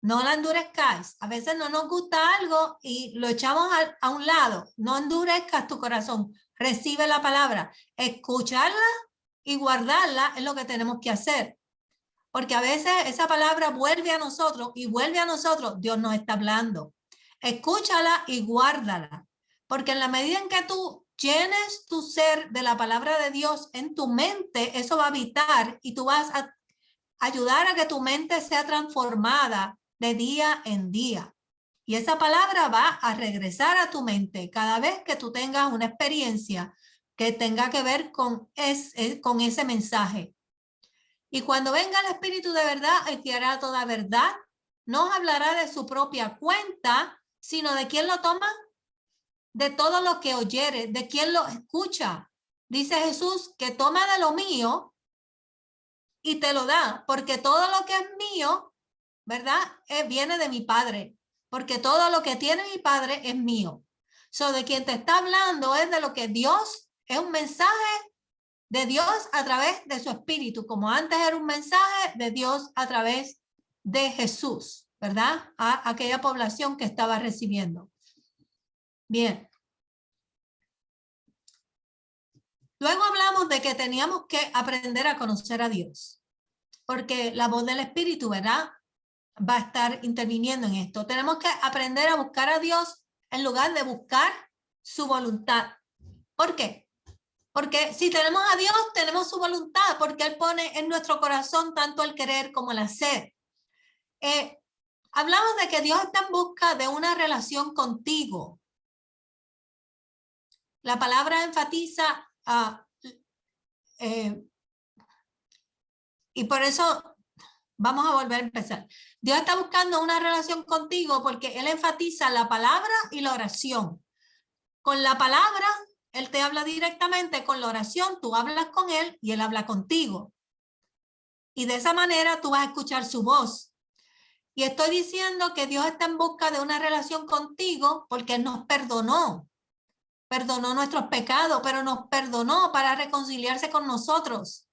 No la endurezcáis. A veces no nos gusta algo y lo echamos a un lado. No endurezcas tu corazón. Recibe la palabra. Escucharla y guardarla es lo que tenemos que hacer. Porque a veces esa palabra vuelve a nosotros y vuelve a nosotros. Dios nos está hablando. Escúchala y guárdala. Porque en la medida en que tú llenes tu ser de la palabra de Dios en tu mente, eso va a habitar y tú vas a ayudar a que tu mente sea transformada de día en día. Y esa palabra va a regresar a tu mente cada vez que tú tengas una experiencia que tenga que ver con ese mensaje. Y cuando venga el Espíritu de verdad, Él te hará toda verdad. No os hablará de su propia cuenta, sino de quién lo toma, de todo lo que oyere, de quién lo escucha. Dice Jesús que toma de lo mío y te lo da, porque todo lo que es mío, ¿verdad? Viene de mi Padre, porque todo lo que tiene mi Padre es mío. De quien te está hablando es de lo que Dios, es un mensaje de Dios a través de su Espíritu, como antes era un mensaje de Dios a través de Jesús, ¿verdad? A aquella población que estaba recibiendo. Bien. Luego hablamos de que teníamos que aprender a conocer a Dios, porque la voz del Espíritu, ¿verdad?, va a estar interviniendo en esto. Tenemos que aprender a buscar a Dios en lugar de buscar su voluntad. ¿Por qué? Porque si tenemos a Dios, tenemos su voluntad, porque Él pone en nuestro corazón tanto el querer como el hacer. Hablamos de que Dios está en busca de una relación contigo. La palabra enfatiza y por eso vamos a volver a empezar. Dios está buscando una relación contigo porque Él enfatiza la palabra y la oración. Con la palabra, Él te habla directamente. Con la oración, tú hablas con Él y Él habla contigo. Y de esa manera tú vas a escuchar su voz. Y estoy diciendo que Dios está en busca de una relación contigo porque Él nos perdonó. Perdonó nuestros pecados, pero nos perdonó para reconciliarse con nosotros.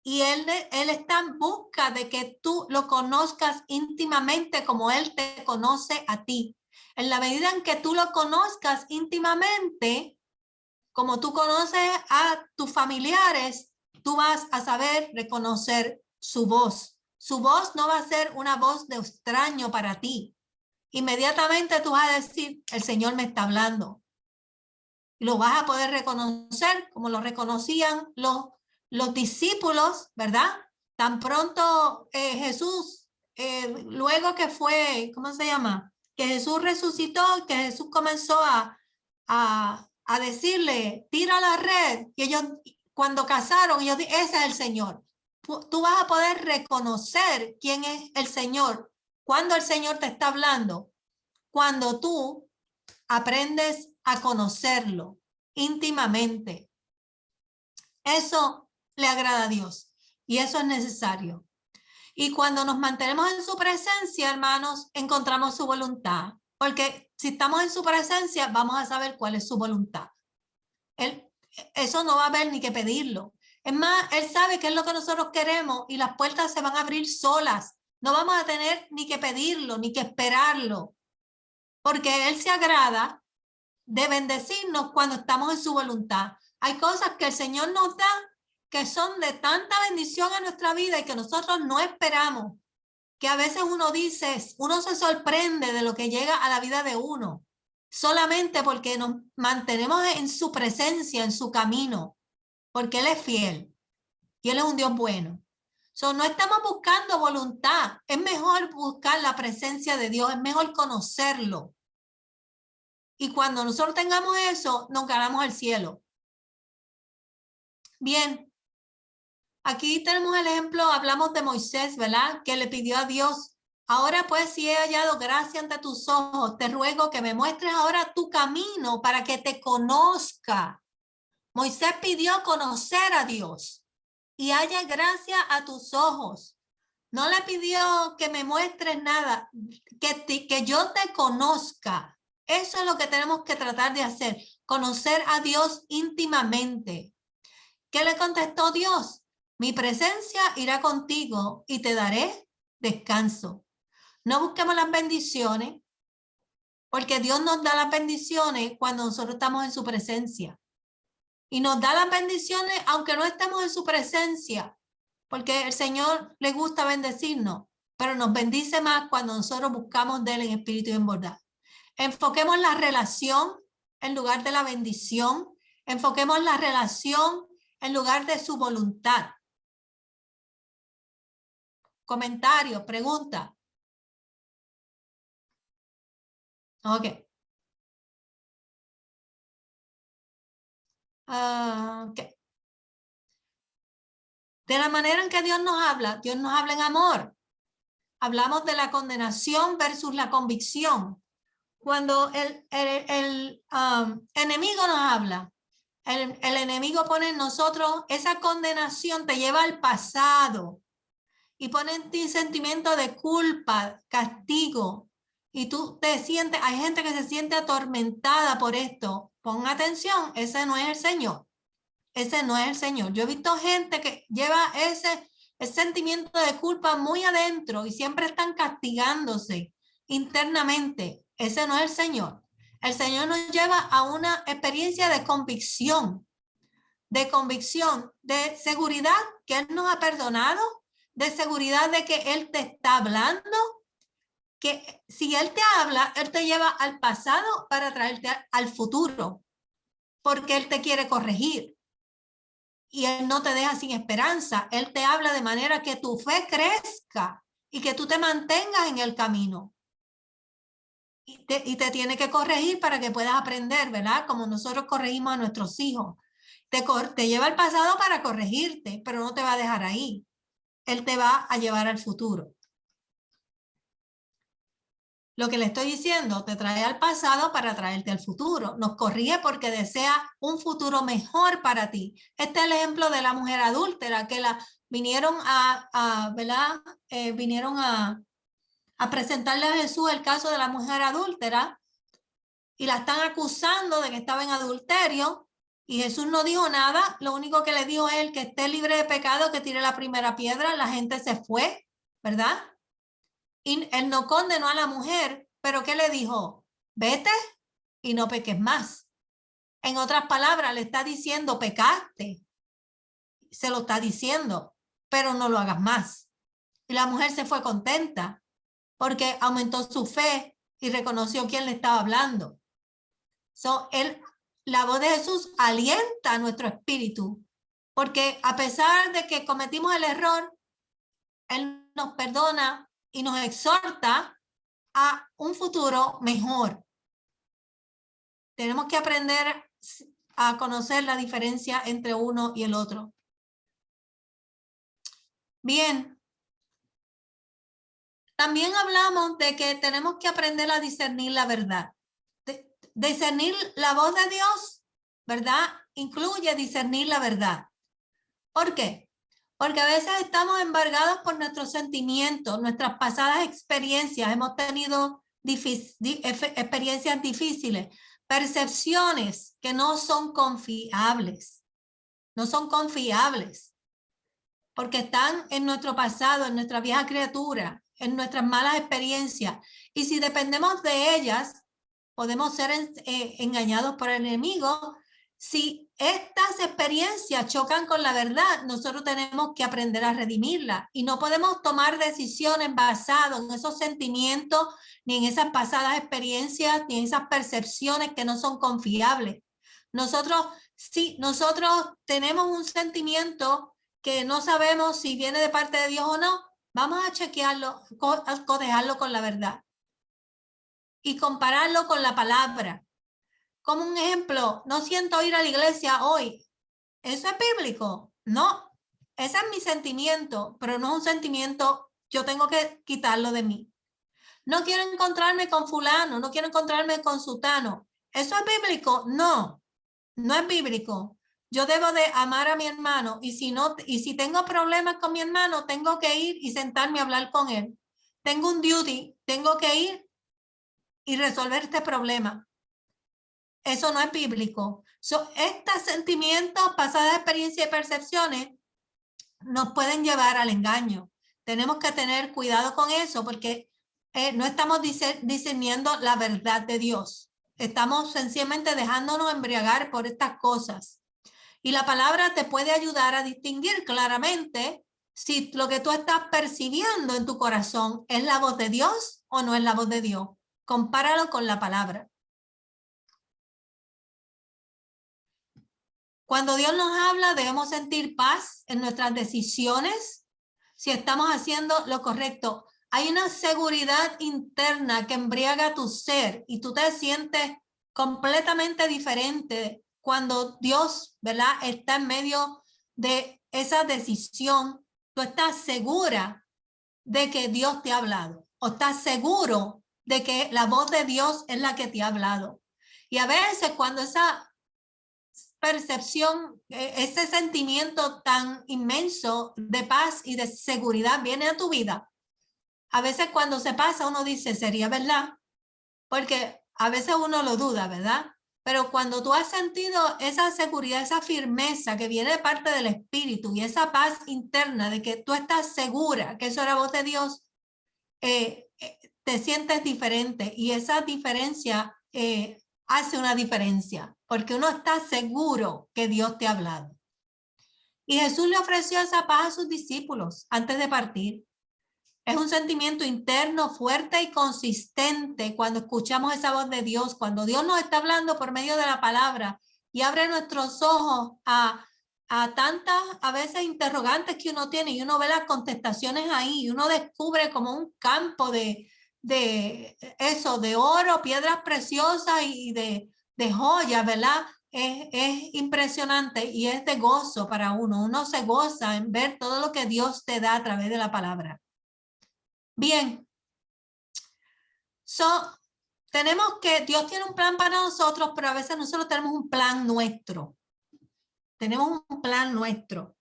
Y él está en busca de que tú lo conozcas íntimamente como Él te conoce a ti. En la medida en que tú lo conozcas íntimamente, como tú conoces a tus familiares, tú vas a saber reconocer su voz. Su voz no va a ser una voz de extraño para ti. Inmediatamente tú vas a decir, el Señor me está hablando. Y lo vas a poder reconocer como lo reconocían los discípulos, ¿verdad? Tan pronto Jesús, luego que fue, ¿cómo se llama? Que Jesús resucitó, que Jesús comenzó a decirle, tira la red. Y ellos, cuando cazaron, ellos dijeron, ese es el Señor. Tú vas a poder reconocer quién es el Señor. Cuando el Señor te está hablando, cuando tú aprendes a conocerlo íntimamente. Eso le agrada a Dios y eso es necesario. Y cuando nos mantenemos en su presencia, hermanos, encontramos su voluntad. Porque si estamos en su presencia, vamos a saber cuál es su voluntad. Eso no va a haber ni que pedirlo. Es más, Él sabe qué es lo que nosotros queremos y las puertas se van a abrir solas. No vamos a tener ni que pedirlo, ni que esperarlo. Porque Él se agrada de bendecirnos cuando estamos en su voluntad. Hay cosas que el Señor nos da que son de tanta bendición en nuestra vida y que nosotros no esperamos. Que a veces uno dice, uno se sorprende de lo que llega a la vida de uno, solamente porque nos mantenemos en su presencia, en su camino, porque Él es fiel y Él es un Dios bueno. No estamos buscando voluntad, es mejor buscar la presencia de Dios, es mejor conocerlo. Y cuando nosotros tengamos eso, nos ganamos el cielo. Bien, aquí tenemos el ejemplo, hablamos de Moisés, ¿verdad? Que le pidió a Dios, ahora pues si he hallado gracia ante tus ojos, te ruego que me muestres ahora tu camino para que te conozca. Moisés pidió conocer a Dios y haya gracia a tus ojos. No le pidió que me muestres nada, que yo te conozca. Eso es lo que tenemos que tratar de hacer, conocer a Dios íntimamente. ¿Qué le contestó Dios? Mi presencia irá contigo y te daré descanso. No busquemos las bendiciones, porque Dios nos da las bendiciones cuando nosotros estamos en su presencia. Y nos da las bendiciones aunque no estemos en su presencia, porque el Señor le gusta bendecirnos, pero nos bendice más cuando nosotros buscamos de Él en espíritu y en verdad. Enfoquemos la relación en lugar de la bendición. Enfoquemos la relación en lugar de su voluntad. Comentario, pregunta. Ok. Okay. De la manera en que Dios nos habla en amor. Hablamos de la condenación versus la convicción. Cuando el enemigo nos habla, el enemigo pone en nosotros esa condenación, te lleva al pasado y pone en ti sentimiento de culpa, castigo, y tú te sientes, hay gente que se siente atormentada por esto. Pon atención, ese no es el Señor. Ese no es el Señor. Yo he visto gente que lleva ese sentimiento de culpa muy adentro y siempre están castigándose internamente. Ese no es el Señor. El Señor nos lleva a una experiencia de convicción, de seguridad que Él nos ha perdonado, de seguridad de que Él te está hablando, que si Él te habla, Él te lleva al pasado para traerte al futuro, porque Él te quiere corregir. Y Él no te deja sin esperanza. Él te habla de manera que tu fe crezca y que tú te mantengas en el camino. Y te tiene que corregir para que puedas aprender, ¿verdad? Como nosotros corregimos a nuestros hijos. Te lleva al pasado para corregirte, pero no te va a dejar ahí. Él te va a llevar al futuro. Lo que le estoy diciendo, te trae al pasado para traerte al futuro. Nos corrige porque desea un futuro mejor para ti. Este es el ejemplo de la mujer adúltera que vinieron ¿verdad? Vinieron a presentarle a Jesús el caso de la mujer adúltera y la están acusando de que estaba en adulterio y Jesús no dijo nada. Lo único que le dijo es el que esté libre de pecado que tire la primera piedra. La gente se fue, ¿verdad? Y Él no condenó a la mujer, pero ¿qué le dijo? Vete y no peques más. En otras palabras, le está diciendo, pecaste. Se lo está diciendo, pero no lo hagas más. Y la mujer se fue contenta porque aumentó su fe y reconoció quién le estaba hablando. La voz de Jesús alienta a nuestro espíritu, porque a pesar de que cometimos el error, Él nos perdona y nos exhorta a un futuro mejor. Tenemos que aprender a conocer la diferencia entre uno y el otro. Bien. También hablamos de que tenemos que aprender a discernir la verdad. Discernir la voz de Dios, ¿verdad? Incluye discernir la verdad. ¿Por qué? Porque a veces estamos embargados por nuestros sentimientos, nuestras pasadas experiencias. Hemos tenido experiencias difíciles, percepciones que no son confiables. No son confiables. Porque están en nuestro pasado, en nuestra vieja criatura, en nuestras malas experiencias. Y si dependemos de ellas, podemos ser engañados por el enemigo si estas experiencias chocan con la verdad, nosotros tenemos que aprender a redimirla y no podemos tomar decisiones basadas en esos sentimientos, ni en esas pasadas experiencias, ni en esas percepciones que no son confiables. Nosotros tenemos un sentimiento que no sabemos si viene de parte de Dios o no, vamos a chequearlo, a cotejarlo con la verdad y compararlo con la palabra. Como un ejemplo, no siento ir a la iglesia hoy. ¿Eso es bíblico? No, ese es mi sentimiento, pero no es un sentimiento, yo tengo que quitarlo de mí. No quiero encontrarme con fulano, no quiero encontrarme con sutano. ¿Eso es bíblico? No, no es bíblico. Yo debo de amar a mi hermano y si tengo problemas con mi hermano, tengo que ir y sentarme a hablar con él. Tengo un duty, tengo que ir y resolver este problema. Eso no es bíblico. Estos sentimientos, pasadas experiencias y percepciones nos pueden llevar al engaño. Tenemos que tener cuidado con eso porque no estamos discerniendo la verdad de Dios. Estamos sencillamente dejándonos embriagar por estas cosas. Y la palabra te puede ayudar a distinguir claramente si lo que tú estás percibiendo en tu corazón es la voz de Dios o no es la voz de Dios. Compáralo con la palabra. Cuando Dios nos habla, debemos sentir paz en nuestras decisiones si estamos haciendo lo correcto. Hay una seguridad interna que embriaga tu ser y tú te sientes completamente diferente cuando Dios, ¿verdad?, está en medio de esa decisión. Tú estás segura de que Dios te ha hablado o estás seguro de que la voz de Dios es la que te ha hablado. Y a veces cuando esa percepción, ese sentimiento tan inmenso de paz y de seguridad viene a tu vida, a veces cuando se pasa uno dice, ¿sería verdad? Porque a veces uno lo duda, ¿verdad? Pero cuando tú has sentido esa seguridad, esa firmeza que viene de parte del Espíritu y esa paz interna de que tú estás segura que eso era voz de Dios, te sientes diferente y esa diferencia hace una diferencia porque uno está seguro que Dios te ha hablado. Y Jesús le ofreció esa paz a sus discípulos antes de partir. Es un sentimiento interno fuerte y consistente cuando escuchamos esa voz de Dios, cuando Dios nos está hablando por medio de la palabra y abre nuestros ojos a tantas, a veces, interrogantes que uno tiene y uno ve las contestaciones ahí y uno descubre como un campo de oro, piedras preciosas y de joyas, ¿verdad? Es impresionante y es de gozo para uno. Uno se goza en ver todo lo que Dios te da a través de la palabra. Bien, tenemos que, Dios tiene un plan para nosotros, pero a veces nosotros tenemos un plan nuestro. Tenemos un plan nuestro.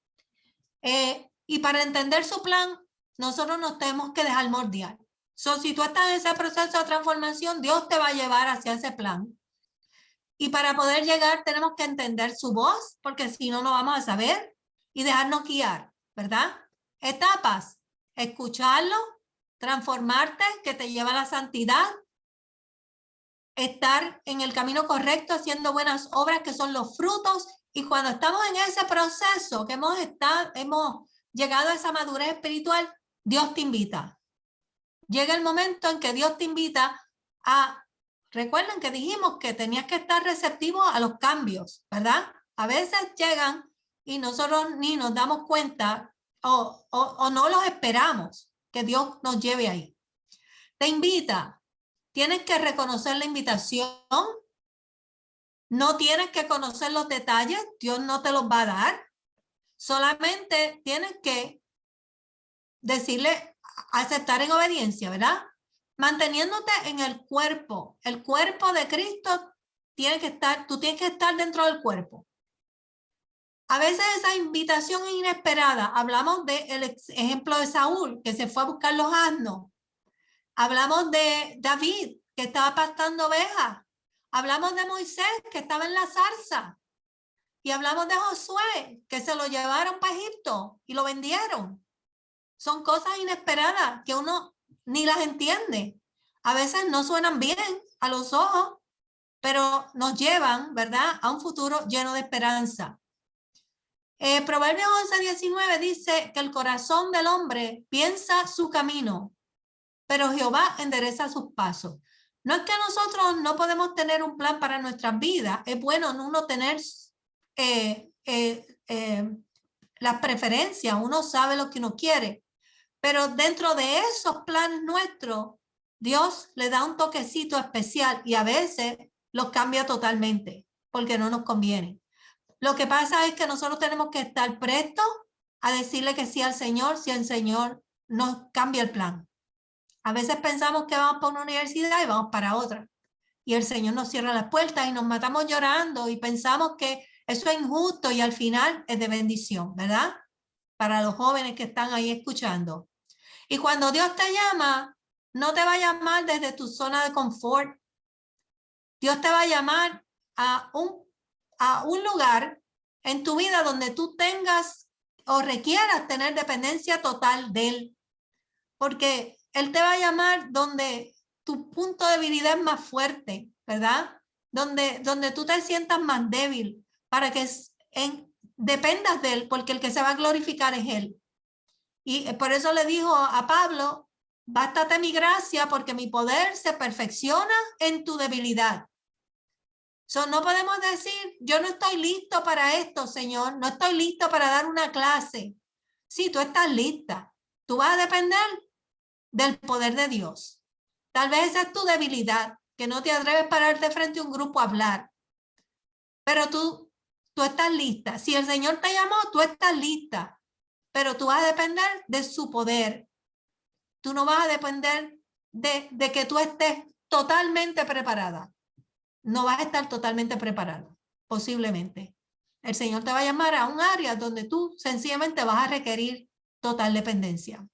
Y para entender su plan, nosotros nos tenemos que dejar moldear. Si tú estás en ese proceso de transformación, Dios te va a llevar hacia ese plan. Y para poder llegar, tenemos que entender su voz, porque si no, no vamos a saber y dejarnos guiar, ¿verdad? Etapas, escucharlo, transformarte, que te lleva a la santidad, estar en el camino correcto, haciendo buenas obras, que son los frutos. Y cuando estamos en ese proceso, que hemos llegado a esa madurez espiritual, Dios te invita. Llega el momento en que Dios te invita a, recuerden que dijimos que tenías que estar receptivo a los cambios, ¿verdad? A veces llegan y nosotros ni nos damos cuenta o no los esperamos que Dios nos lleve ahí. Te invita, tienes que reconocer la invitación, no tienes que conocer los detalles, Dios no te los va a dar, solamente tienes que decirle, aceptar en obediencia, ¿verdad? Manteniéndote en el cuerpo de Cristo tiene que estar, tú tienes que estar dentro del cuerpo. A veces esa invitación es inesperada. Hablamos del ejemplo de Saúl, que se fue a buscar los asnos. Hablamos de David, que estaba pastando ovejas. Hablamos de Moisés, que estaba en la zarza. Y hablamos de Josué, que se lo llevaron para Egipto y lo vendieron. Son cosas inesperadas que uno ni las entiende. A veces no suenan bien a los ojos, pero nos llevan, ¿verdad?, a un futuro lleno de esperanza. Proverbios 11:19 dice que el corazón del hombre piensa su camino, pero Jehová endereza sus pasos. No es que nosotros no podemos tener un plan para nuestras vidas, es bueno uno tener las preferencias, uno sabe lo que uno quiere, pero dentro de esos planes nuestros, Dios le da un toquecito especial y a veces los cambia totalmente porque no nos conviene. Lo que pasa es que nosotros tenemos que estar prestos a decirle que sí al Señor si el Señor nos cambia el plan. A veces pensamos que vamos para una universidad y vamos para otra. Y el Señor nos cierra las puertas y nos matamos llorando y pensamos que eso es injusto y al final es de bendición, ¿verdad? Para los jóvenes que están ahí escuchando. Y cuando Dios te llama, no te va a llamar desde tu zona de confort. Dios te va a llamar a un lugar en tu vida donde tú tengas o requieras tener dependencia total de Él. Porque Él te va a llamar donde tu punto de debilidad es más fuerte, ¿verdad? Donde tú te sientas más débil para que dependas de Él, porque el que se va a glorificar es Él. Y por eso le dijo a Pablo, bástate mi gracia porque mi poder se perfecciona en tu debilidad. No podemos decir, yo no estoy listo para esto, Señor, no estoy listo para dar una clase. Sí, tú estás lista. Tú vas a depender del poder de Dios. Tal vez esa es tu debilidad, que no te atreves a pararte frente a un grupo a hablar. Pero tú estás lista. Si el Señor te llamó, tú estás lista. Pero tú vas a depender de su poder. Tú no vas a depender de que tú estés totalmente preparada. No vas a estar totalmente preparado, posiblemente. El Señor te va a llamar a un área donde tú sencillamente vas a requerir total dependencia.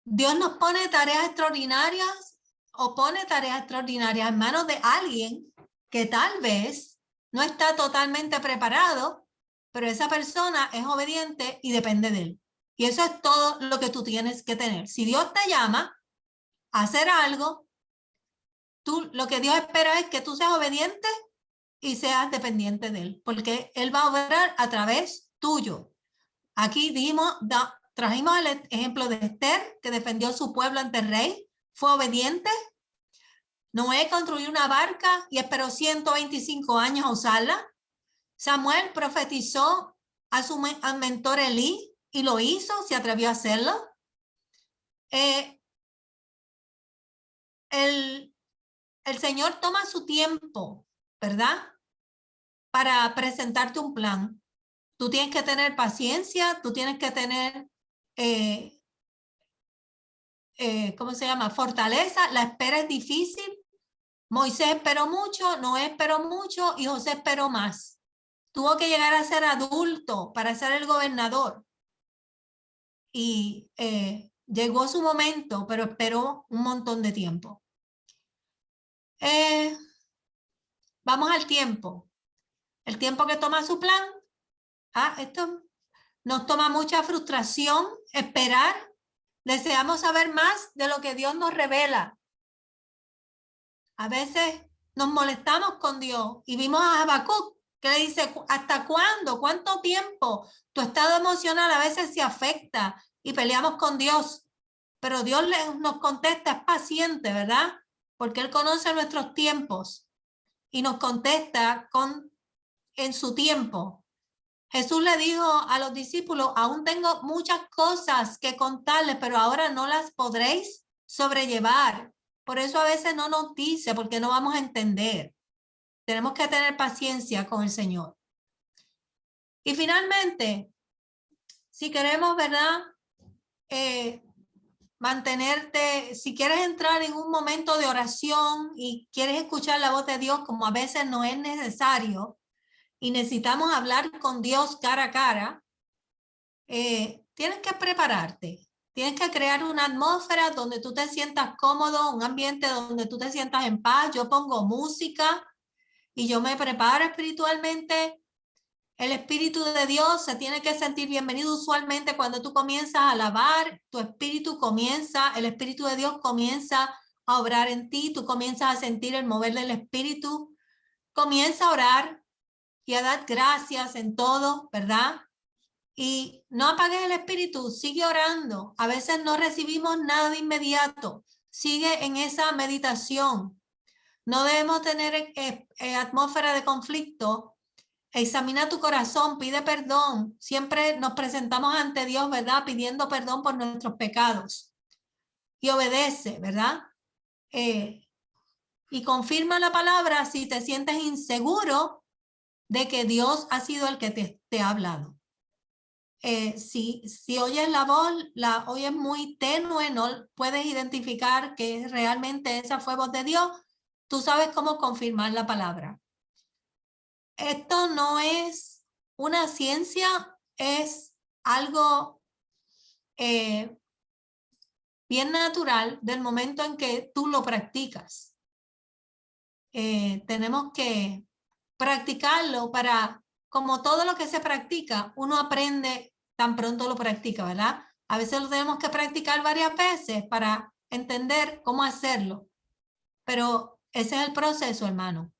Dios nos pone tareas extraordinarias o pone tareas extraordinarias en manos de alguien que tal vez no está totalmente preparado, pero esa persona es obediente y depende de Él. Y eso es todo lo que tú tienes que tener. Si Dios te llama a hacer algo, lo que Dios espera es que tú seas obediente y seas dependiente de Él, porque Él va a obrar a través tuyo. Aquí trajimos el ejemplo de Esther, que defendió a su pueblo ante el rey, fue obediente. Noé construyó una barca y esperó 125 años a usarla. Samuel profetizó a su mentor Elí y lo hizo, se atrevió a hacerlo. El Señor toma su tiempo, ¿verdad?, para presentarte un plan. Tú tienes que tener paciencia, tú tienes que tener, ¿cómo se llama?, fortaleza. La espera es difícil. Moisés esperó mucho, Noé esperó mucho y José esperó más. Tuvo que llegar a ser adulto para ser el gobernador. Y llegó su momento, pero esperó un montón de tiempo. Vamos al tiempo. El tiempo que toma su plan. Esto nos toma mucha frustración, esperar. Deseamos saber más de lo que Dios nos revela. A veces nos molestamos con Dios y vimos a Habacuc que le dice, ¿hasta cuándo? ¿Cuánto tiempo? Tu estado emocional a veces se afecta y peleamos con Dios. Pero Dios nos contesta, es paciente, ¿verdad? Porque Él conoce nuestros tiempos y nos contesta en su tiempo. Jesús le dijo a los discípulos, aún tengo muchas cosas que contarles, pero ahora no las podréis sobrellevar. Por eso a veces no nos dice, porque no vamos a entender. Tenemos que tener paciencia con el Señor. Y finalmente, si queremos, ¿verdad?, mantenerte, si quieres entrar en un momento de oración y quieres escuchar la voz de Dios, como a veces no es necesario, y necesitamos hablar con Dios cara a cara, tienes que prepararte. Tienes que crear una atmósfera donde tú te sientas cómodo, un ambiente donde tú te sientas en paz. Yo pongo música y yo me preparo espiritualmente. El Espíritu de Dios se tiene que sentir bienvenido. Usualmente cuando tú comienzas a alabar, tu espíritu comienza, el Espíritu de Dios comienza a obrar en ti, tú comienzas a sentir el mover del Espíritu, comienza a orar y a dar gracias en todo, ¿verdad? Y no apagues el Espíritu, sigue orando. A veces no recibimos nada de inmediato, sigue en esa meditación. No debemos tener atmósfera de conflicto. Examina tu corazón, pide perdón. Siempre nos presentamos ante Dios, ¿verdad? Pidiendo perdón por nuestros pecados. Y obedece, ¿verdad? Y confirma la palabra si te sientes inseguro de que Dios ha sido el que te ha hablado. Si oyes la voz, la oyes muy tenue, no puedes identificar que realmente esa fue voz de Dios, tú sabes cómo confirmar la palabra. Esto no es una ciencia, es algo bien natural del momento en que tú lo practicas. Tenemos que practicarlo para, como todo lo que se practica, uno aprende tan pronto lo practica, ¿verdad? A veces lo tenemos que practicar varias veces para entender cómo hacerlo. Pero ese es el proceso, hermano.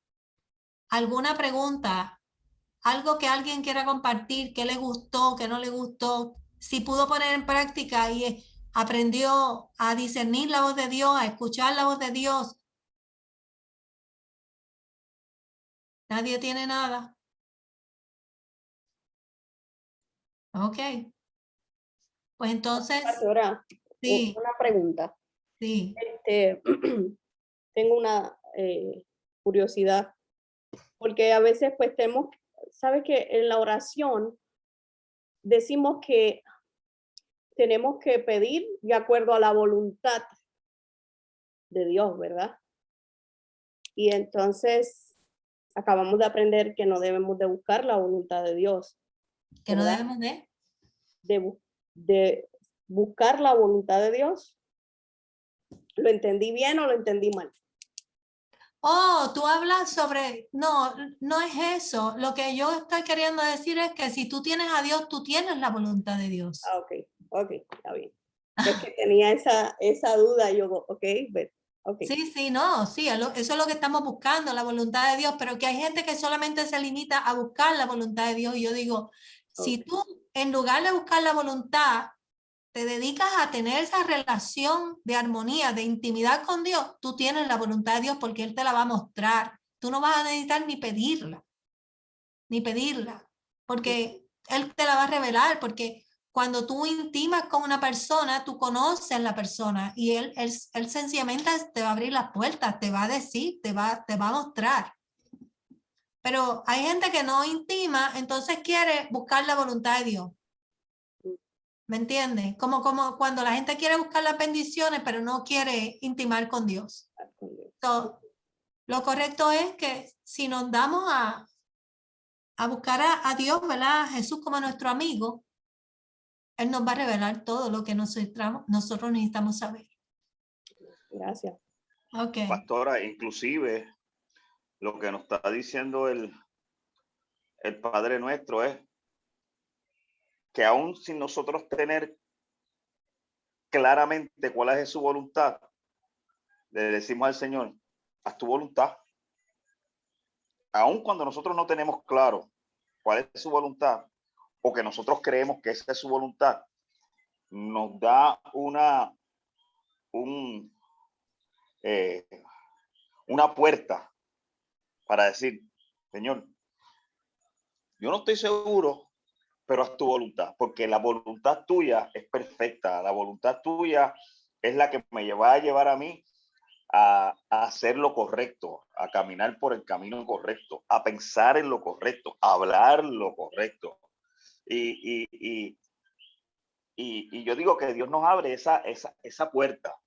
¿Alguna pregunta? Algo que alguien quiera compartir, que le gustó, que no le gustó, si pudo poner en práctica y aprendió a discernir la voz de Dios, a escuchar la voz de Dios. Nadie tiene nada. Ok. Pues entonces, Pastora, sí, una pregunta. sí. Tengo una curiosidad, porque a veces pues tenemos, sabes que en la oración decimos que tenemos que pedir de acuerdo a la voluntad de Dios, ¿verdad? Y entonces acabamos de aprender que no debemos de buscar la voluntad de Dios, Que no ¿verdad? debemos de. De buscar la voluntad de Dios. ¿Lo entendí bien o lo entendí mal? Oh, tú hablas sobre, no, no es eso. Lo que yo estoy queriendo decir es que si tú tienes a Dios, tú tienes la voluntad de Dios. Ah, ok, está bien. Es que tenía esa duda, yo, ok, but, ok. Sí, no, sí, eso es lo que estamos buscando, la voluntad de Dios, pero que hay gente que solamente se limita a buscar la voluntad de Dios. Y yo digo, si tú en lugar de buscar la voluntad, te dedicas a tener esa relación de armonía, de intimidad con Dios, tú tienes la voluntad de Dios porque Él te la va a mostrar. Tú no vas a necesitar ni pedirla, porque Él te la va a revelar, porque cuando tú intimas con una persona, tú conoces a la persona y él sencillamente te va a abrir las puertas, te va a decir, te va a mostrar. Pero hay gente que no intima, entonces quiere buscar la voluntad de Dios. ¿Me entiendes? Como cuando la gente quiere buscar las bendiciones, pero no quiere intimar con Dios. So, lo correcto es que si nos damos a buscar a Dios, ¿verdad? A Jesús como nuestro amigo, Él nos va a revelar todo lo que nosotros necesitamos saber. Gracias. Ok. Pastora, inclusive lo que nos está diciendo el Padre Nuestro es que aún sin nosotros tener claramente cuál es su voluntad, le decimos al Señor, haz tu voluntad. Aún cuando nosotros no tenemos claro cuál es su voluntad o que nosotros creemos que esa es su voluntad, nos da una puerta para decir, Señor, yo no estoy seguro, pero haz tu voluntad, porque la voluntad tuya es perfecta, la voluntad tuya es la que me va a llevar a mí a hacer lo correcto, a caminar por el camino correcto, a pensar en lo correcto, a hablar lo correcto. Y yo digo que Dios nos abre esa puerta,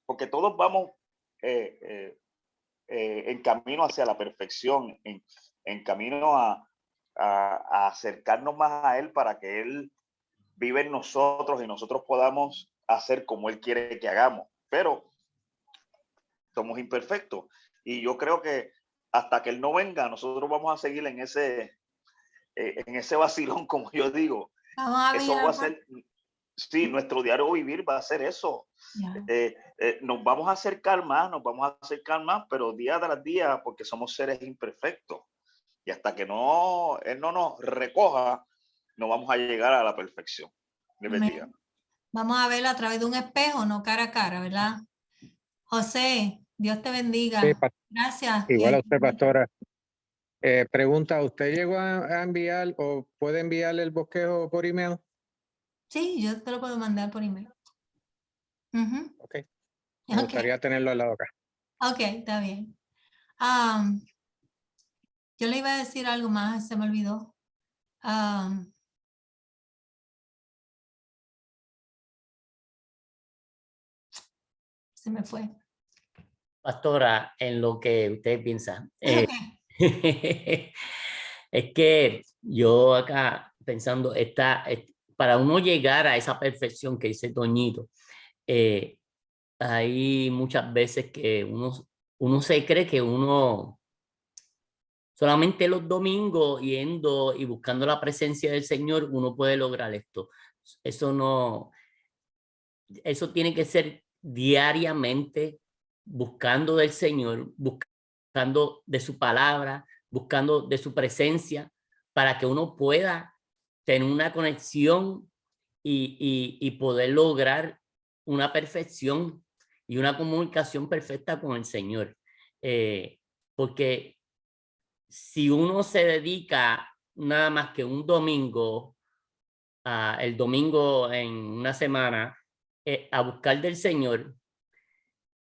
porque todos vamos en camino hacia la perfección, en camino a acercarnos más a Él para que Él viva en nosotros y nosotros podamos hacer como Él quiere que hagamos. Pero somos imperfectos y yo creo que hasta que Él no venga, nosotros vamos a seguir en ese vacilón, como yo digo. Vamos a Eso mirar, va a ser Sí, nuestro diario vivir va a ser eso. Ya. Nos vamos a acercar más, pero día tras día, porque somos seres imperfectos. Y hasta que Él no nos recoja, no vamos a llegar a la perfección. Dios bendiga. Amén. Vamos a verlo a través de un espejo, no cara a cara, ¿verdad? José, Dios te bendiga. Sí, Gracias. igual a usted, pastora. Pregunta, ¿usted llegó a enviar o puede enviarle el bosquejo por email? Sí, yo te lo puedo mandar por email. Ok. Me gustaría tenerlo al lado acá. Ok, está bien. Yo le iba a decir algo más, se me olvidó. Se me fue. Pastora, en lo que usted piensa. Okay. Es que yo acá pensando, para uno llegar a esa perfección que dice Toñito, hay muchas veces que uno se cree que uno solamente los domingos yendo y buscando la presencia del Señor, uno puede lograr esto. Eso no, eso tiene que ser diariamente buscando del Señor, buscando de su palabra, buscando de su presencia, para que uno pueda tener una conexión y poder lograr una perfección y una comunicación perfecta con el Señor. Porque si uno se dedica nada más que un domingo, el domingo en una semana, a buscar del Señor,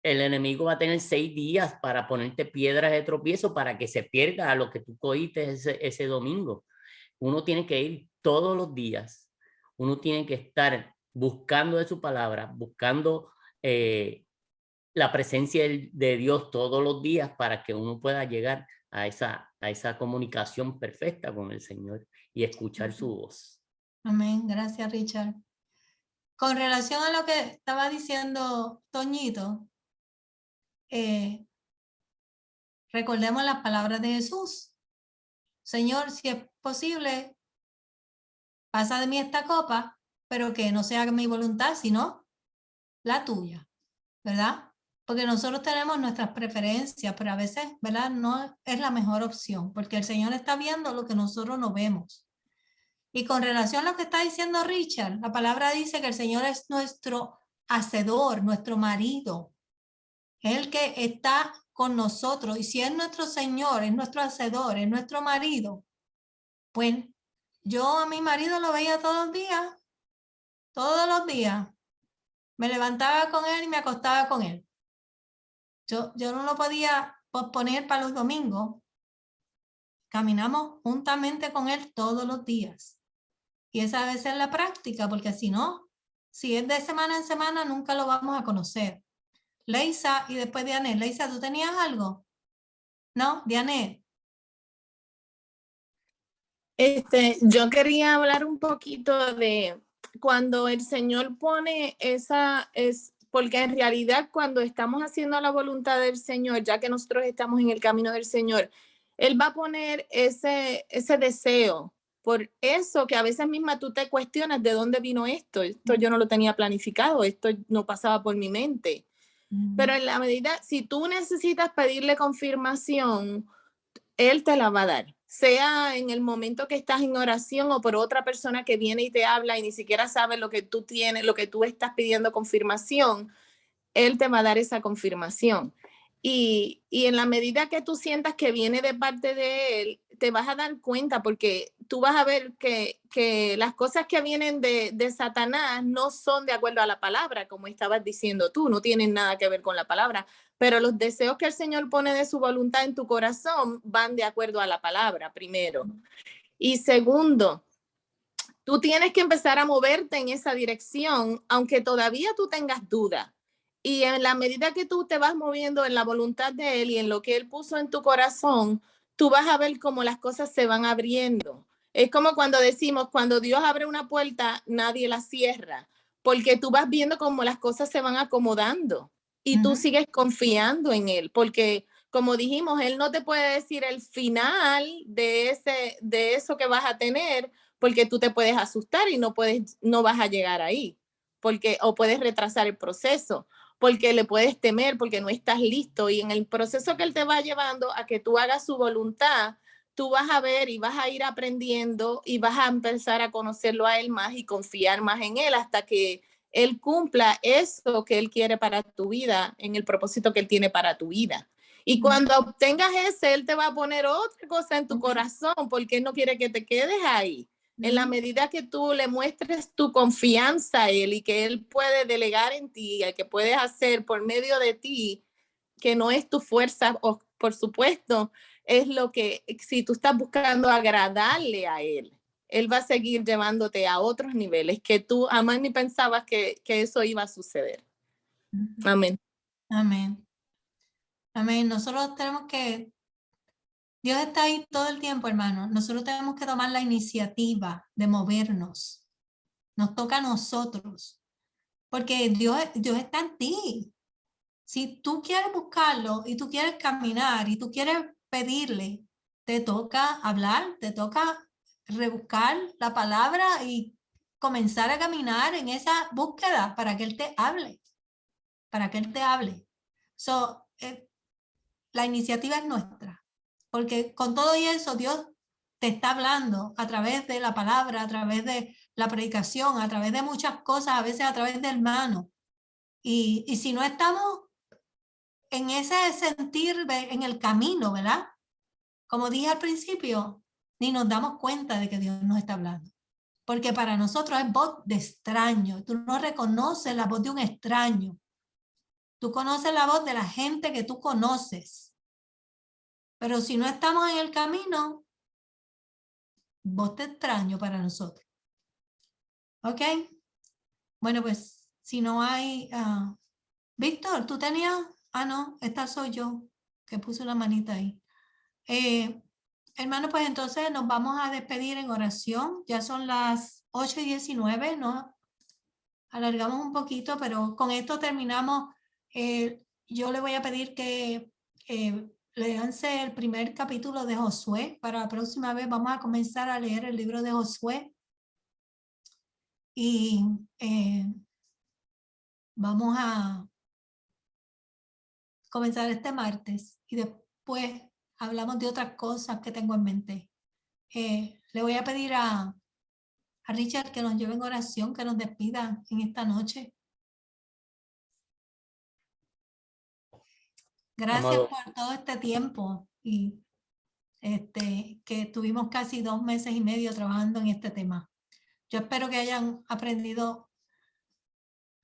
el enemigo va a tener 6 días para ponerte piedras de tropiezo para que se pierda lo que tú cogiste ese domingo. Uno tiene que ir todos los días. Uno tiene que estar buscando de su palabra, buscando la presencia de Dios todos los días para que uno pueda llegar a esa comunicación perfecta con el Señor y escuchar su voz. Amén. Gracias, Richard. Con relación a lo que estaba diciendo Toñito, recordemos las palabras de Jesús. Señor, si es posible, pasa de mí esta copa, pero que no sea mi voluntad, sino la tuya, ¿verdad? Porque nosotros tenemos nuestras preferencias, pero a veces, ¿verdad? No es la mejor opción, porque el Señor está viendo lo que nosotros no vemos. Y con relación a lo que está diciendo Richard, la palabra dice que el Señor es nuestro hacedor, nuestro marido, es el que está con nosotros. Y si es nuestro Señor, es nuestro hacedor, es nuestro marido, pues yo a mi marido lo veía todos los días. Me levantaba con él y me acostaba con él. Yo no lo podía posponer para los domingos. Caminamos juntamente con él todos los días. Y esa debe ser la práctica, porque si no, si es de semana en semana, nunca lo vamos a conocer. Leisa y después Dianet. Leisa, ¿tú tenías algo? ¿No? Dianet. Yo quería hablar un poquito de cuando el Señor pone porque en realidad cuando estamos haciendo la voluntad del Señor, ya que nosotros estamos en el camino del Señor, Él va a poner ese deseo. Por eso que a veces misma tú te cuestionas de dónde vino esto yo no lo tenía planificado, esto no pasaba por mi mente. Pero en la medida, si tú necesitas pedirle confirmación, Él te la va a dar, sea en el momento que estás en oración o por otra persona que viene y te habla y ni siquiera sabe lo que tú tienes, lo que tú estás pidiendo confirmación, Él te va a dar esa confirmación. Y en la medida que tú sientas que viene de parte de Él, te vas a dar cuenta porque tú vas a ver que las cosas que vienen de Satanás no son de acuerdo a la palabra, como estabas diciendo tú, no tienen nada que ver con la palabra, pero los deseos que el Señor pone de su voluntad en tu corazón van de acuerdo a la palabra, primero. Y segundo, tú tienes que empezar a moverte en esa dirección, aunque todavía tú tengas duda. Y en la medida que tú te vas moviendo en la voluntad de Él y en lo que Él puso en tu corazón, tú vas a ver cómo las cosas se van abriendo. Es como cuando decimos, cuando Dios abre una puerta, nadie la cierra, porque tú vas viendo cómo las cosas se van acomodando y tú sigues confiando en Él, porque como dijimos, Él no te puede decir el final de eso que vas a tener, porque tú te puedes asustar y no vas a llegar ahí. o puedes retrasar el proceso, porque le puedes temer, porque no estás listo. Y en el proceso que Él te va llevando a que tú hagas su voluntad, tú vas a ver y vas a ir aprendiendo y vas a empezar a conocerlo a Él más y confiar más en Él hasta que Él cumpla eso que Él quiere para tu vida, en el propósito que Él tiene para tu vida. Y cuando obtengas ese, Él te va a poner otra cosa en tu corazón, porque Él no quiere que te quedes ahí. En la medida que tú le muestres tu confianza a Él y que Él puede delegar en ti, que puedes hacer por medio de ti, que no es tu fuerza, o por supuesto, es lo que, si tú estás buscando agradarle a Él, Él va a seguir llevándote a otros niveles que tú jamás ni pensabas que eso iba a suceder. Amén. Amén. Amén. Nosotros tenemos que, Dios está ahí todo el tiempo, hermano. Nosotros tenemos que tomar la iniciativa de movernos. Nos toca a nosotros. Porque Dios está en ti. Si tú quieres buscarlo y tú quieres caminar y tú quieres pedirle, te toca hablar, te toca rebuscar la palabra y comenzar a caminar en esa búsqueda para que Él te hable. Para que Él te hable. La iniciativa es nuestra. Porque con todo y eso, Dios te está hablando a través de la palabra, a través de la predicación, a través de muchas cosas, a veces a través de hermanos. Y si no estamos en ese sentir, en el camino, ¿verdad? Como dije al principio, ni nos damos cuenta de que Dios nos está hablando. Porque para nosotros es voz de extraño. Tú no reconoces la voz de un extraño. Tú conoces la voz de la gente que tú conoces. Pero si no estamos en el camino, voz de extraño para nosotros. ¿Ok? Bueno, pues si no hay... Víctor, ¿tú tenías? No, esta soy yo, que puse la manita ahí. Hermano, pues entonces nos vamos a despedir en oración. Ya son las 8:19, ¿no? Alargamos un poquito, pero con esto terminamos. Yo le voy a pedir que léanse el primer capítulo de Josué. Para la próxima vez vamos a comenzar a leer el libro de Josué. Y vamos a comenzar este martes. Y después hablamos de otras cosas que tengo en mente. Le voy a pedir a Richard que nos lleve en oración, que nos despida en esta noche. Gracias Amado, por todo este tiempo y que tuvimos casi 2 meses y medio trabajando en este tema. Yo espero que hayan aprendido,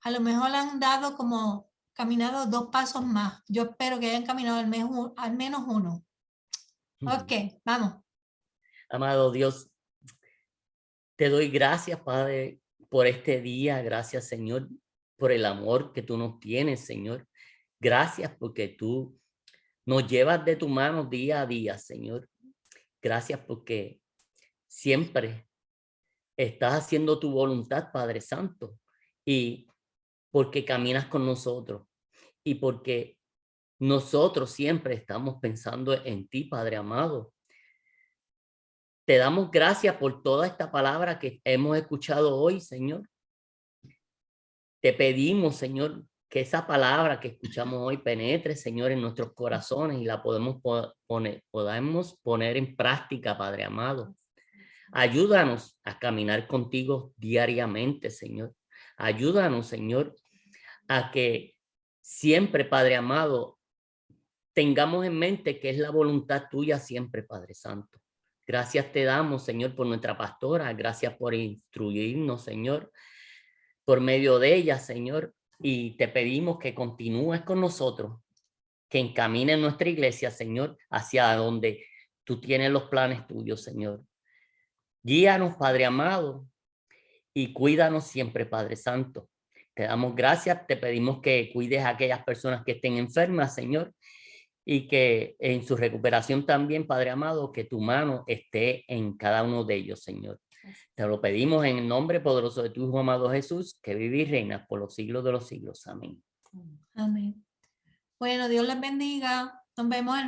a lo mejor han dado como caminado 2 pasos más. Yo espero que hayan caminado al menos uno. Ok, vamos. amado Dios, te doy gracias, Padre, por este día. Gracias, Señor, por el amor que tú nos tienes, Señor. Gracias porque tú nos llevas de tu mano día a día, Señor. Gracias porque siempre estás haciendo tu voluntad, Padre Santo, y porque caminas con nosotros y porque nosotros siempre estamos pensando en ti, Padre amado. Te damos gracias por toda esta palabra que hemos escuchado hoy, Señor. Te pedimos, Señor, que esa palabra que escuchamos hoy penetre, Señor, en nuestros corazones y la podamos poner en práctica, Padre amado. Ayúdanos a caminar contigo diariamente, Señor. Ayúdanos, Señor, a que siempre, Padre amado, tengamos en mente que es la voluntad tuya siempre, Padre Santo. Gracias te damos, Señor, por nuestra pastora. Gracias por instruirnos, Señor, por medio de ella, Señor. Y te pedimos que continúes con nosotros, que encamines nuestra iglesia, Señor, hacia donde tú tienes los planes tuyos, Señor. Guíanos, Padre amado, y cuídanos siempre, Padre Santo. Te damos gracias, te pedimos que cuides a aquellas personas que estén enfermas, Señor, y que en su recuperación también, Padre amado, que tu mano esté en cada uno de ellos, Señor. Te lo pedimos en el nombre poderoso de tu Hijo amado Jesús, que vive y reina por los siglos de los siglos. Amén. Amén. Bueno, Dios les bendiga. Nos vemos